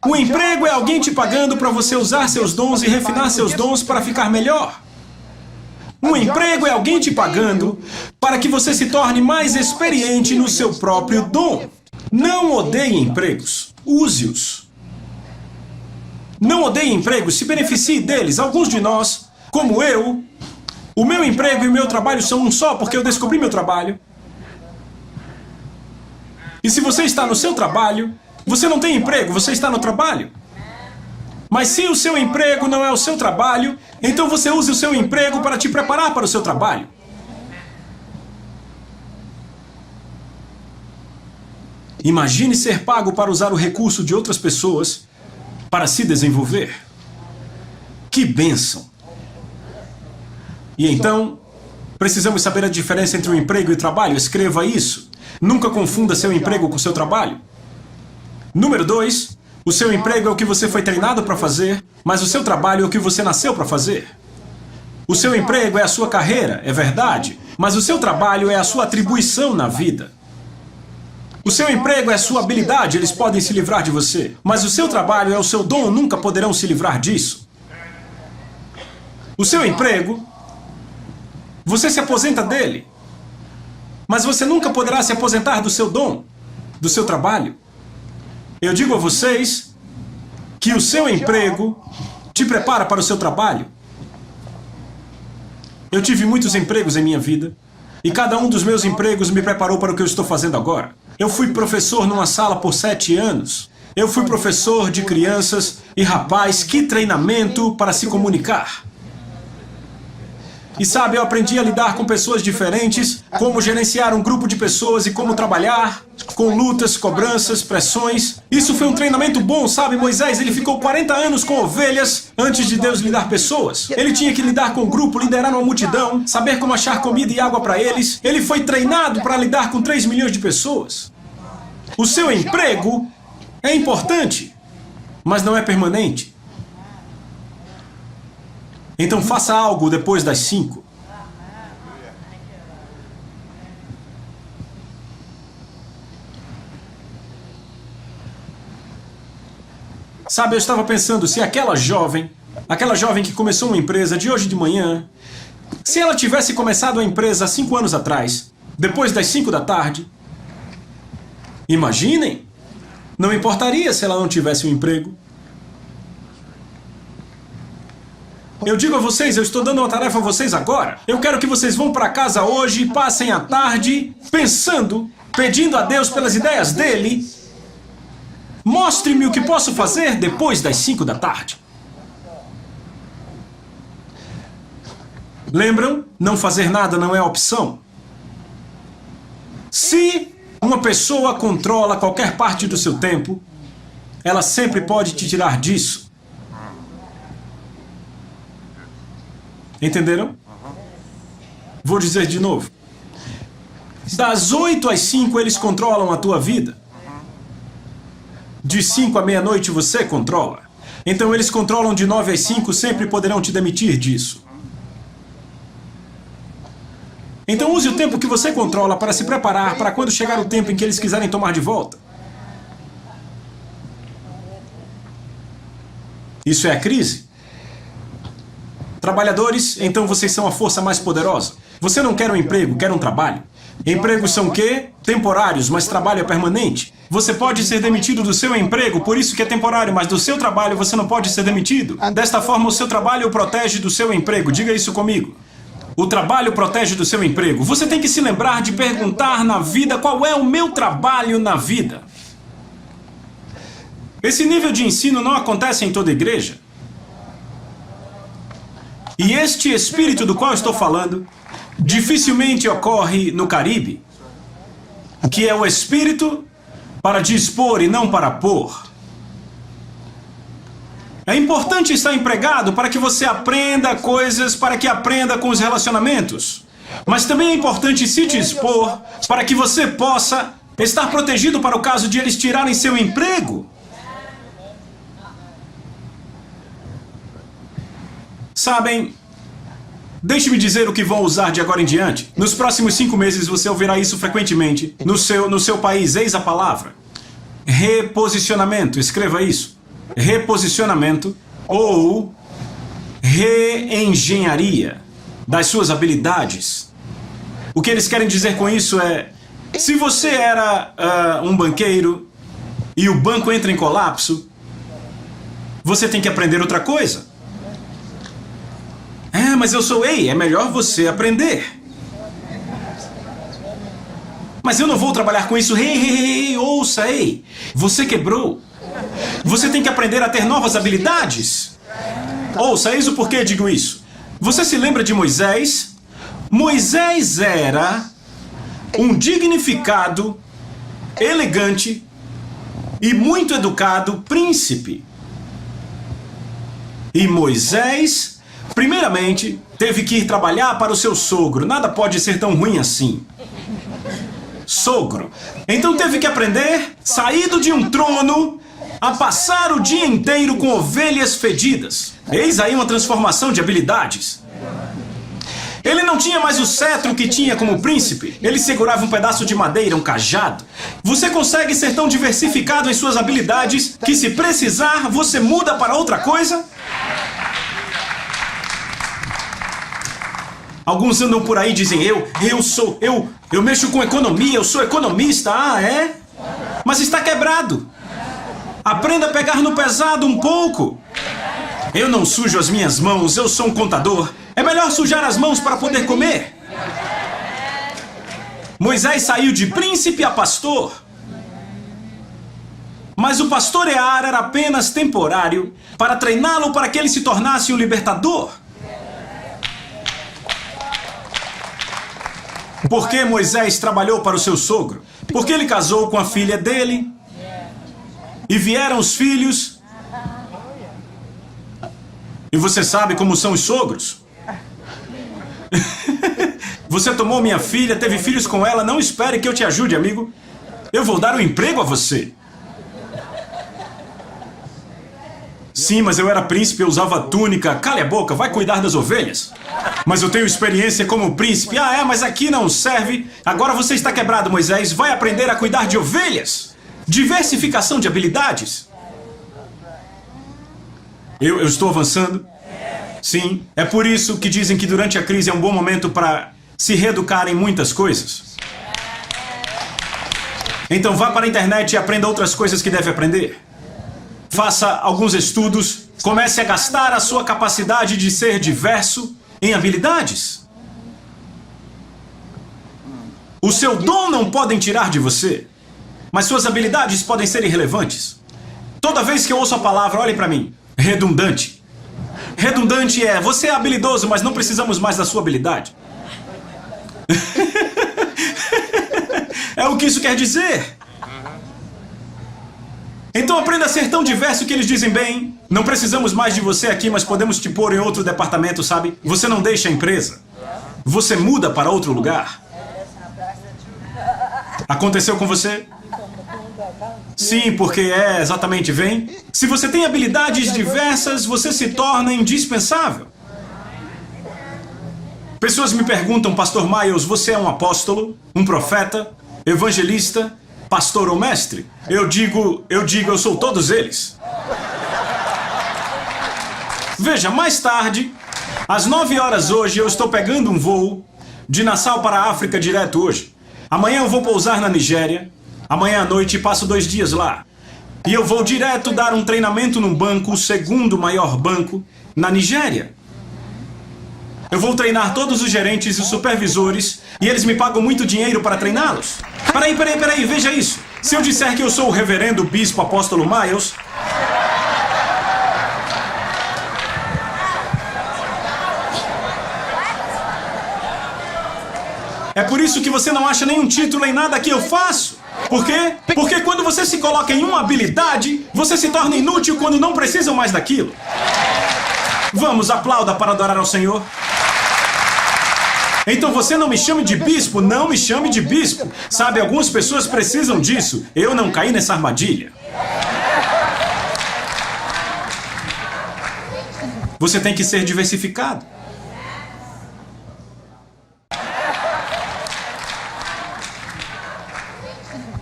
O emprego é alguém te pagando para você usar seus dons e refinar seus dons para ficar melhor. Um emprego é alguém te pagando para que você se torne mais experiente no seu próprio dom. Não odeie empregos, use-os. Não odeie empregos, se beneficie deles. Alguns de nós, como eu, o meu emprego e o meu trabalho são um só porque eu descobri meu trabalho. E se você está no seu trabalho, Você não tem emprego, você está no trabalho. Mas se o seu emprego não é o seu trabalho, então você usa o seu emprego para te preparar para o seu trabalho. Imagine ser pago para usar o recurso de outras pessoas para se desenvolver. Que bênção! E então, precisamos saber a diferença entre o emprego e trabalho. Escreva isso. Nunca confunda seu emprego com seu trabalho. Número 2, o seu emprego é o que você foi treinado para fazer, mas o seu trabalho é o que você nasceu para fazer. O seu emprego é a sua carreira, é verdade, mas o seu trabalho é a sua atribuição na vida. O seu emprego é a sua habilidade, eles podem se livrar de você, mas o seu trabalho é o seu dom, nunca poderão se livrar disso. O seu emprego, você se aposenta dele, mas você nunca poderá se aposentar do seu dom, do seu trabalho. Eu digo a vocês que o seu emprego te prepara para o seu trabalho. Eu tive muitos empregos em minha vida, e cada um dos meus empregos me preparou para o que eu estou fazendo agora. Eu fui professor numa sala por 7 anos. Eu fui professor de crianças e, rapaz, que treinamento para se comunicar. E sabe, eu aprendi a lidar com pessoas diferentes, como gerenciar um grupo de pessoas e como trabalhar com lutas, cobranças, pressões. Isso foi um treinamento bom, sabe? Moisés, ele ficou 40 anos com ovelhas antes de Deus lhe dar pessoas. Ele tinha que lidar com um grupo, liderar uma multidão, saber como achar comida e água para eles. Ele foi treinado para lidar com 3 milhões de pessoas. O seu emprego é importante, mas não é permanente. Então faça algo depois das 5. Sabe, eu estava pensando, se aquela jovem que começou uma empresa de hoje de manhã, se ela tivesse começado a empresa há 5 anos atrás, depois das 5 da tarde, imaginem, não importaria se ela não tivesse um emprego. Eu digo a vocês, eu estou dando uma tarefa a vocês agora. Eu quero que vocês vão para casa hoje e passem a tarde pensando, pedindo a Deus pelas ideias dele. Mostre-me o que posso fazer depois das 5 da tarde. Lembram? Não fazer nada não é opção. Se uma pessoa controla qualquer parte do seu tempo, ela sempre pode te tirar disso. Entenderam? Vou dizer de novo. Das 8 às 5 eles controlam a tua vida. De 5 à meia-noite você controla. Então eles controlam de 9 às 5, sempre poderão te demitir disso. Então use o tempo que você controla para se preparar para quando chegar o tempo em que eles quiserem tomar de volta. Isso é a crise. Trabalhadores, então vocês são a força mais poderosa. Você não quer um emprego, quer um trabalho. Empregos são o quê? Temporários, mas trabalho é permanente. Você pode ser demitido do seu emprego, por isso que é temporário, mas do seu trabalho você não pode ser demitido. Desta forma, o seu trabalho o protege do seu emprego. Diga isso comigo. O trabalho protege do seu emprego. Você tem que se lembrar de perguntar na vida qual é o meu trabalho na vida. Esse nível de ensino não acontece em toda igreja. E este espírito do qual estou falando dificilmente ocorre no Caribe, que é o espírito para dispor e não para pôr. É importante estar empregado para que você aprenda coisas, para que aprenda com os relacionamentos. Mas também é importante se dispor para que você possa estar protegido para o caso de eles tirarem seu emprego. Sabem, deixe-me dizer o que vão usar de agora em diante. Nos próximos 5 meses você ouvirá isso frequentemente no seu país. Eis a palavra. Reposicionamento. Escreva isso. Reposicionamento ou reengenharia das suas habilidades. O que eles querem dizer com isso é, se você era um banqueiro e o banco entra em colapso, você tem que aprender outra coisa. Mas eu sou é melhor você aprender. Mas eu não vou trabalhar com isso. Ei, ouça, ei. Você quebrou. Você tem que aprender a ter novas habilidades. Ouça, eis o porquê digo isso. Você se lembra de Moisés? Moisés era um dignificado, elegante e muito educado príncipe. E Moisés, primeiramente, teve que ir trabalhar para o seu sogro. Nada pode ser tão ruim assim. Sogro. Então teve que aprender, saído de um trono, a passar o dia inteiro com ovelhas fedidas. Eis aí uma transformação de habilidades. Ele não tinha mais o cetro que tinha como príncipe. Ele segurava um pedaço de madeira, um cajado. Você consegue ser tão diversificado em suas habilidades que, se precisar, você muda para outra coisa? Alguns andam por aí e dizem, eu mexo com economia, eu sou economista. Ah, é? Mas está quebrado. Aprenda a pegar no pesado um pouco. Eu não sujo as minhas mãos, eu sou um contador. É melhor sujar as mãos para poder comer. Moisés saiu de príncipe a pastor. Mas o pastorear era apenas temporário para treiná-lo para que ele se tornasse um libertador. Por que Moisés trabalhou para o seu sogro? Porque ele casou com a filha dele. E vieram os filhos. E você sabe como são os sogros. Você tomou minha filha, teve filhos com ela, não espere que eu te ajude, amigo. Eu vou dar um emprego a você. Sim, mas eu era príncipe, eu usava túnica. Cale a boca, vai cuidar das ovelhas. Mas eu tenho experiência como príncipe. Ah, é, mas aqui não serve. Agora você está quebrado, Moisés. Vai aprender a cuidar de ovelhas. Diversificação de habilidades. Eu estou avançando? Sim, é por isso que dizem que durante a crise é um bom momento para se reeducar em muitas coisas. Então vá para a internet e aprenda outras coisas que deve aprender. Faça alguns estudos, comece a gastar a sua capacidade de ser diverso em habilidades. O seu dom não podem tirar de você, mas suas habilidades podem ser irrelevantes. Toda vez que eu ouço a palavra, olhem para mim, redundante. Redundante é, você é habilidoso, mas não precisamos mais da sua habilidade. É o que isso quer dizer. Então aprenda a ser tão diverso que eles dizem, bem, não precisamos mais de você aqui, mas podemos te pôr em outro departamento, sabe? Você não deixa a empresa. Você muda para outro lugar. Aconteceu com você? Sim, porque exatamente, vem. Se você tem habilidades diversas, você se torna indispensável. Pessoas me perguntam, Pastor Miles, você é um apóstolo, um profeta, evangelista, pastor ou mestre? Eu digo, eu sou todos eles. Veja, mais tarde, às 9 horas hoje, eu estou pegando um voo de Nassau para a África direto hoje. Amanhã eu vou pousar na Nigéria. Amanhã à noite passo 2 dias lá. E eu vou direto dar um treinamento num banco, o segundo maior banco, na Nigéria. Eu vou treinar todos os gerentes e os supervisores e eles me pagam muito dinheiro para treiná-los. Peraí, veja isso. Se eu disser que eu sou o reverendo bispo apóstolo Miles... É por isso que você não acha nenhum título em nada que eu faço. Por quê? Porque quando você se coloca em uma habilidade, você se torna inútil quando não precisam mais daquilo. Vamos, aplauda para adorar ao Senhor. Então você não me chame de bispo, não me chame de bispo. Sabe, algumas pessoas precisam disso. Eu não caí nessa armadilha. Você tem que ser diversificado.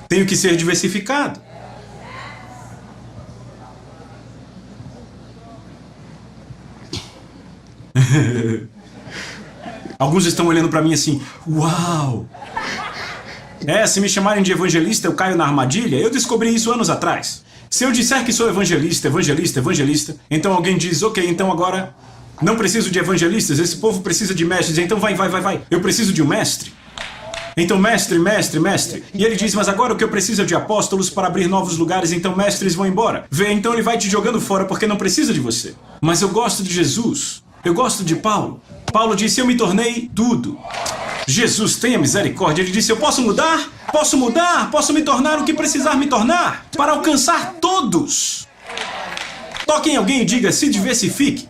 Tenho que ser diversificado. Alguns estão olhando para mim assim, uau! Se me chamarem de evangelista, eu caio na armadilha? Eu descobri isso anos atrás. Se eu disser que sou evangelista, então alguém diz, ok, então agora não preciso de evangelistas, esse povo precisa de mestres, então vai. Eu preciso de um mestre. Então, mestre, mestre, mestre. E ele diz, mas agora o que eu preciso é de apóstolos para abrir novos lugares, então mestres vão embora. Vê, então ele vai te jogando fora porque não precisa de você. Mas eu gosto de Jesus. Eu gosto de Paulo. Paulo disse, eu me tornei tudo. Jesus, tenha misericórdia. Ele disse, eu posso mudar? Posso mudar? Posso me tornar o que precisar me tornar? Para alcançar todos. Toque em alguém e diga, se diversifique.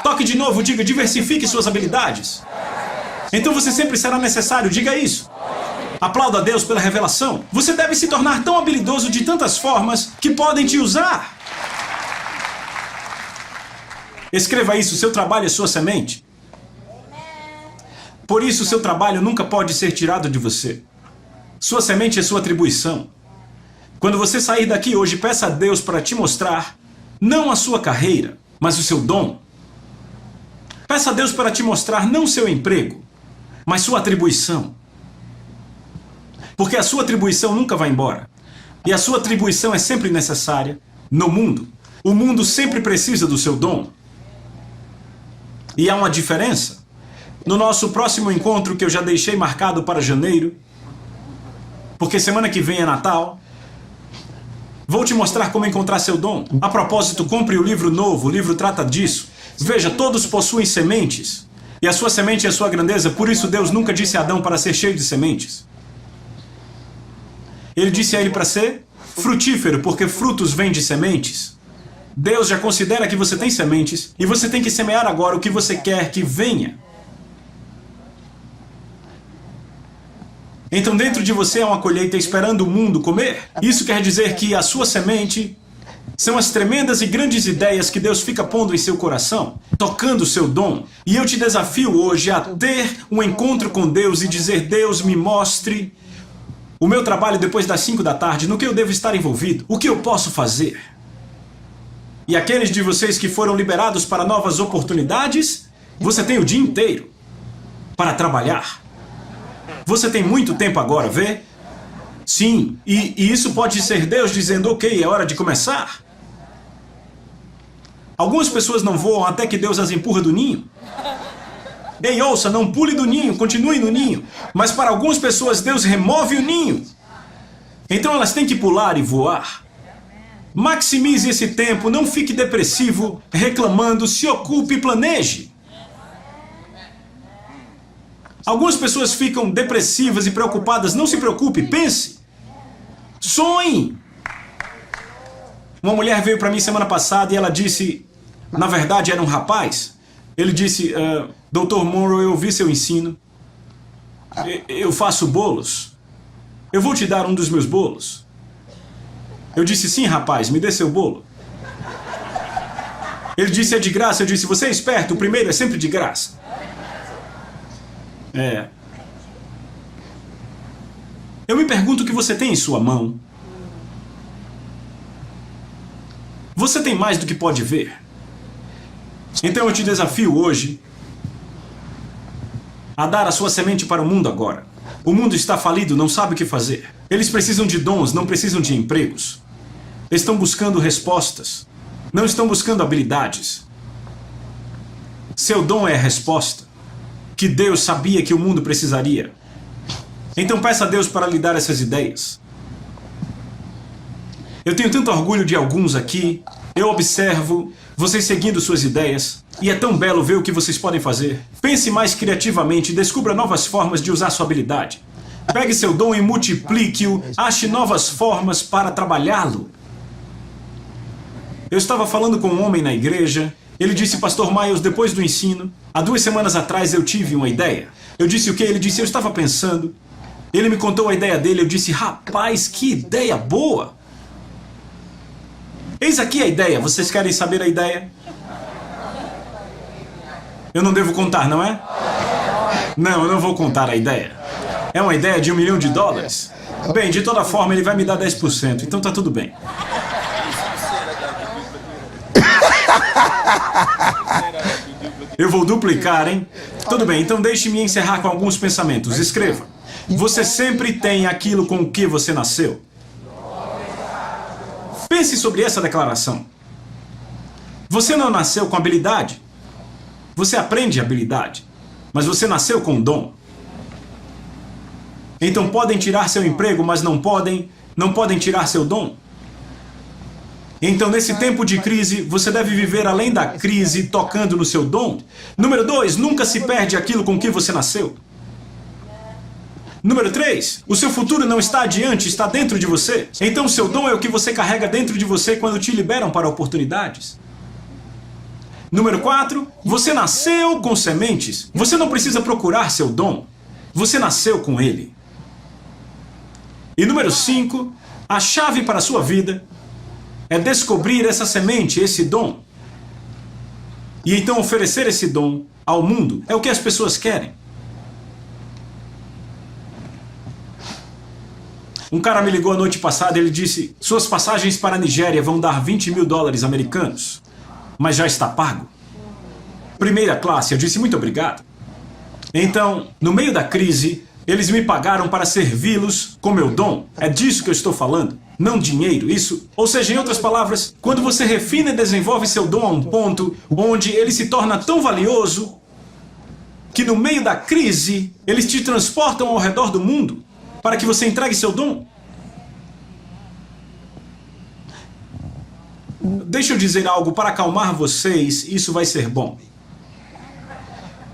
Toque de novo, diga, diversifique suas habilidades. Então você sempre será necessário, diga isso. Aplauda a Deus pela revelação. Você deve se tornar tão habilidoso de tantas formas que podem te usar. Escreva isso, seu trabalho é sua semente. Por isso, seu trabalho nunca pode ser tirado de você. Sua semente é sua atribuição. Quando você sair daqui hoje, peça a Deus para te mostrar, não a sua carreira, mas o seu dom. Peça a Deus para te mostrar não seu emprego, mas sua atribuição. Porque a sua atribuição nunca vai embora. E a sua atribuição é sempre necessária no mundo. O mundo sempre precisa do seu dom. E há uma diferença. No nosso próximo encontro, que eu já deixei marcado para janeiro, porque semana que vem é Natal, vou te mostrar como encontrar seu dom. A propósito, compre o livro novo, o livro trata disso. Veja, todos possuem sementes. E a sua semente é a sua grandeza, por isso Deus nunca disse a Adão para ser cheio de sementes. Ele disse a ele para ser frutífero, porque frutos vêm de sementes. Deus já considera que você tem sementes, e você tem que semear agora o que você quer que venha. Então dentro de você há uma colheita esperando o mundo comer. Isso quer dizer que a sua semente são as tremendas e grandes ideias que Deus fica pondo em seu coração, tocando o seu dom. E eu te desafio hoje a ter um encontro com Deus e dizer, Deus, me mostre o meu trabalho depois das 5 da tarde, no que eu devo estar envolvido, o que eu posso fazer. E aqueles de vocês que foram liberados para novas oportunidades, você tem o dia inteiro para trabalhar. Você tem muito tempo agora, vê? Sim, e isso pode ser Deus dizendo, ok, é hora de começar. Algumas pessoas não voam até que Deus as empurra do ninho. Ei, ouça, não pule do ninho, continue no ninho. Mas para algumas pessoas Deus remove o ninho. Então elas têm que pular e voar. Maximize esse tempo, não fique depressivo, reclamando, se ocupe e planeje. Algumas pessoas ficam depressivas e preocupadas, não se preocupe, pense. Sonhe. Uma mulher veio para mim semana passada e ela disse, na verdade era um rapaz, ele disse, Dr. Monroe, eu ouvi seu ensino, eu faço bolos, eu vou te dar um dos meus bolos. Eu disse, sim rapaz, me dê seu bolo. Ele disse, é de graça. Eu disse, você é esperto, o primeiro é sempre de graça. Eu me pergunto o que você tem em sua mão. Você tem mais do que pode ver. Então eu te desafio hoje a dar a sua semente para o mundo agora. O mundo está falido, não sabe o que fazer. Eles precisam de dons, não precisam de empregos. Estão buscando respostas, não estão buscando habilidades. Seu dom é a resposta que Deus sabia que o mundo precisaria. Então peça a Deus para lhe dar essas ideias. Eu tenho tanto orgulho de alguns aqui. Eu observo vocês seguindo suas ideias. E é tão belo ver o que vocês podem fazer. Pense mais criativamente e descubra novas formas de usar sua habilidade. Pegue seu dom e multiplique-o. Ache novas formas para trabalhá-lo. Eu estava falando com um homem na igreja. Ele disse, Pastor Miles, depois do ensino, há 2 semanas atrás eu tive uma ideia. Eu disse o quê? Ele disse, eu estava pensando. Ele me contou a ideia dele. Eu disse, rapaz, que ideia boa. Eis aqui a ideia. Vocês querem saber a ideia? Eu não devo contar, não é? Não, eu não vou contar a ideia. É uma ideia de $1 milhão. Bem, de toda forma, ele vai me dar 10%, então tá tudo bem. Eu vou duplicar, hein? Tudo bem, então deixe-me encerrar com alguns pensamentos. Escreva. Você sempre tem aquilo com o que você nasceu. Pense sobre essa declaração. Você não nasceu com habilidade. Você aprende habilidade. Mas você nasceu com dom. Então podem tirar seu emprego, mas não podem tirar seu dom. Então, nesse tempo de crise, você deve viver além da crise, tocando no seu dom. Número 2, nunca se perde aquilo com que você nasceu. Número 3, o seu futuro não está adiante, está dentro de você. Então, o seu dom é o que você carrega dentro de você quando te liberam para oportunidades. Número 4, você nasceu com sementes. Você não precisa procurar seu dom. Você nasceu com ele. E número 5, a chave para a sua vida é descobrir essa semente, esse dom. E então oferecer esse dom ao mundo. É o que as pessoas querem. Um cara me ligou a noite passada e ele disse: suas passagens para a Nigéria vão dar $20 mil americanos, mas já está pago. Primeira classe. Eu disse: muito obrigado. Então, no meio da crise, eles me pagaram para servi-los com meu dom. É disso que eu estou falando. Não dinheiro, isso. Ou seja, em outras palavras, quando você refina e desenvolve seu dom a um ponto onde ele se torna tão valioso que no meio da crise, eles te transportam ao redor do mundo para que você entregue seu dom. Deixa eu dizer algo para acalmar vocês, isso vai ser bom.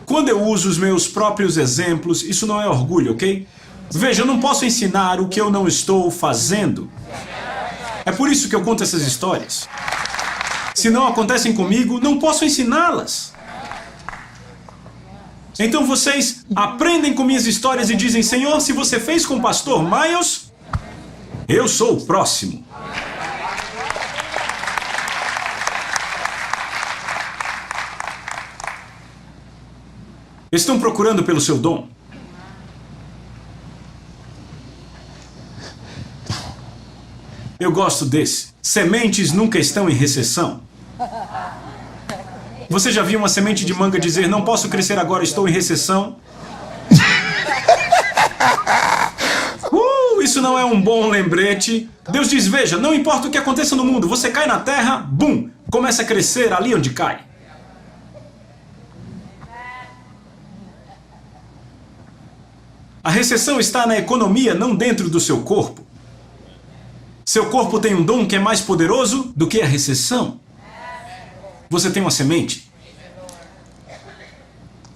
Quando eu uso os meus próprios exemplos, isso não é orgulho, ok? Veja, eu não posso ensinar o que eu não estou fazendo. É por isso que eu conto essas histórias. Se não acontecem comigo, não posso ensiná-las. Então vocês aprendem com minhas histórias e dizem: Senhor, se você fez com o pastor Miles, eu sou o próximo. Estão procurando pelo seu dom. Eu gosto desse. Sementes nunca estão em recessão. Você já viu uma semente de manga dizer: não posso crescer agora, estou em recessão? Isso não é um bom lembrete. Deus diz: veja, não importa o que aconteça no mundo, você cai na terra, bum, começa a crescer ali onde cai. A recessão está na economia, não dentro do seu corpo. Seu corpo tem um dom que é mais poderoso do que a recessão. Você tem uma semente.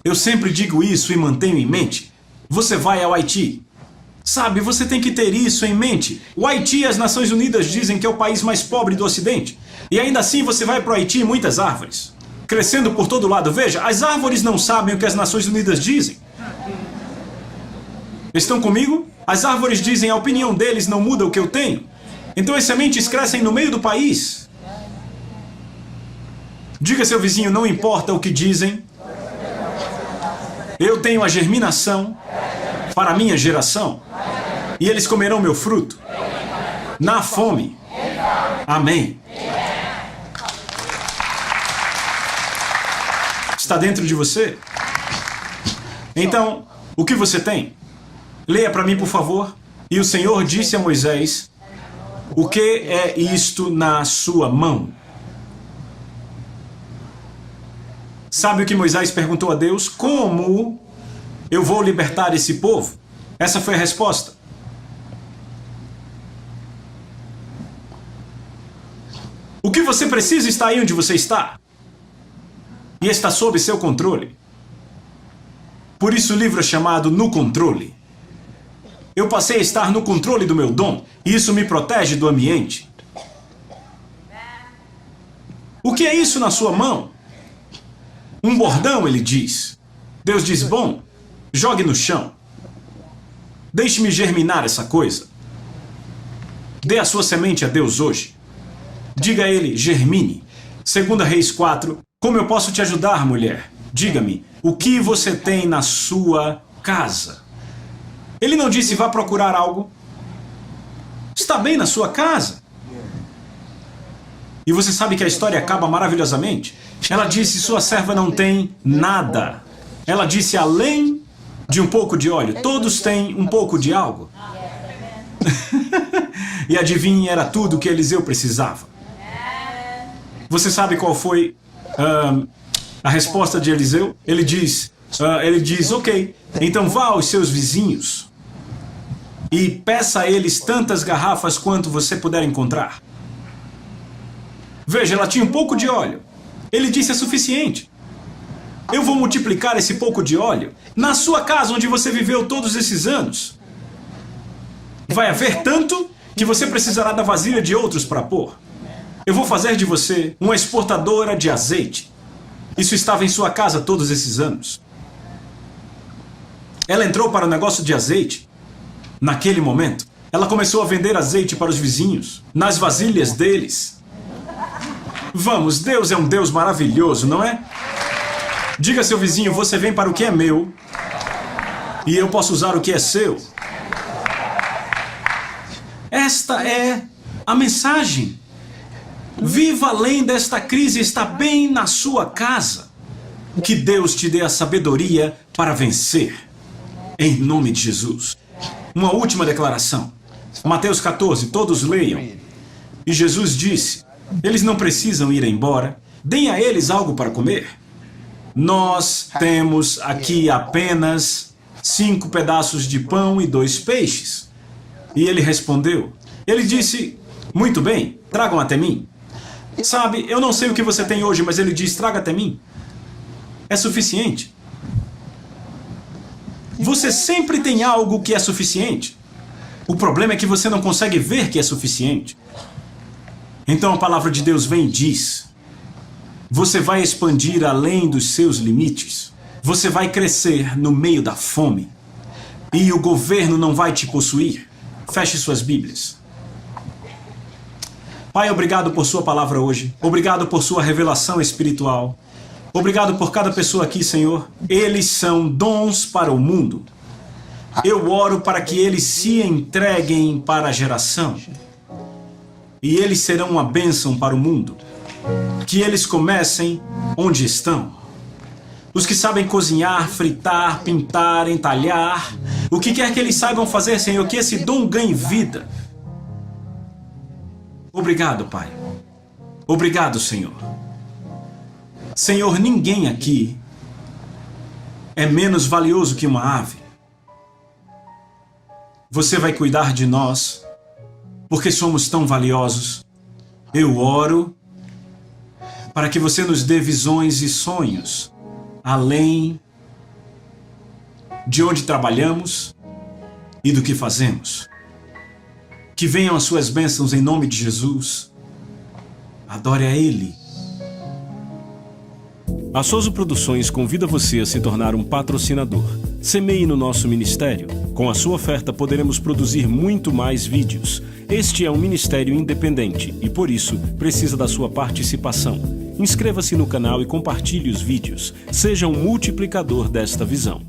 Eu sempre digo isso e mantenho em mente. Você vai ao Haiti. Sabe, você tem que ter isso em mente. O Haiti, as Nações Unidas dizem que é o país mais pobre do Ocidente. E ainda assim você vai para o Haiti e muitas árvores. Crescendo por todo lado. Veja, as árvores não sabem o que as Nações Unidas dizem. Estão comigo? As árvores dizem: a opinião deles não muda o que eu tenho. Então as sementes crescem no meio do país. Diga a seu vizinho: não importa o que dizem, eu tenho a germinação para a minha geração. E eles comerão meu fruto na fome. Amém. Está dentro de você? Então, o que você tem? Leia para mim, por favor. E o Senhor disse a Moisés: o que é isto na sua mão? Sabe o que Moisés perguntou a Deus? Como eu vou libertar esse povo? Essa foi a resposta. O que você precisa está aí onde você está. E está sob seu controle. Por isso o livro é chamado No Controle. Eu passei a estar no controle do meu dom, e isso me protege do ambiente. O que é isso na sua mão? Um bordão, ele diz. Deus diz: bom, jogue no chão. Deixe-me germinar essa coisa. Dê a sua semente a Deus hoje. Diga a ele: germine. 2 Reis 4. Como eu posso te ajudar, mulher? Diga-me, o que você tem na sua casa? Ele não disse: vá procurar algo. Está bem na sua casa. E você sabe que a história acaba maravilhosamente. Ela disse: sua serva não tem nada. Ela disse: além de um pouco de óleo, todos têm um pouco de algo. E adivinhe, era tudo que Eliseu precisava. Você sabe qual foi a resposta de Eliseu? Ele diz: ok, então vá aos seus vizinhos e peça a eles tantas garrafas quanto você puder encontrar. Veja, ela tinha um pouco de óleo. Ele disse: é suficiente. Eu vou multiplicar esse pouco de óleo na sua casa onde você viveu todos esses anos. Vai haver tanto que você precisará da vasilha de outros para pôr. Eu vou fazer de você uma exportadora de azeite. Isso estava em sua casa todos esses anos. Ela entrou para o negócio de azeite. Naquele momento, ela começou a vender azeite para os vizinhos, nas vasilhas deles. Vamos, Deus é um Deus maravilhoso, não é? Diga a seu vizinho: você vem para o que é meu e eu posso usar o que é seu. Esta é a mensagem. Viva além desta crise, está bem na sua casa. Que Deus te dê a sabedoria para vencer. Em nome de Jesus. Uma última declaração. Mateus 14, todos leiam. E Jesus disse: eles não precisam ir embora. Deem a eles algo para comer. Nós temos aqui apenas 5 pedaços de pão e 2 peixes. E ele respondeu. Ele disse: muito bem, tragam até mim. Sabe, eu não sei o que você tem hoje, mas ele diz: traga até mim. É suficiente. Você sempre tem algo que é suficiente. O problema é que você não consegue ver que é suficiente. Então a palavra de Deus vem e diz: você vai expandir além dos seus limites. Você vai crescer no meio da fome. E o governo não vai te possuir. Feche suas Bíblias. Pai, obrigado por sua palavra hoje. Obrigado por sua revelação espiritual. Obrigado por cada pessoa aqui, Senhor. Eles são dons para o mundo. Eu oro para que eles se entreguem para a geração. E eles serão uma bênção para o mundo. Que eles comecem onde estão. Os que sabem cozinhar, fritar, pintar, entalhar, o que quer que eles saibam fazer, Senhor, que esse dom ganhe vida. Obrigado, Pai. Obrigado, Senhor. Senhor, ninguém aqui é menos valioso que uma ave. Você vai cuidar de nós, porque somos tão valiosos. Eu oro para que você nos dê visões e sonhos, além de onde trabalhamos e do que fazemos. Que venham as suas bênçãos em nome de Jesus. Adore a Ele. A Soso Produções convida você a se tornar um patrocinador. Semeie no nosso ministério. Com a sua oferta poderemos produzir muito mais vídeos. Este é um ministério independente e, por isso, precisa da sua participação. Inscreva-se no canal e compartilhe os vídeos. Seja um multiplicador desta visão.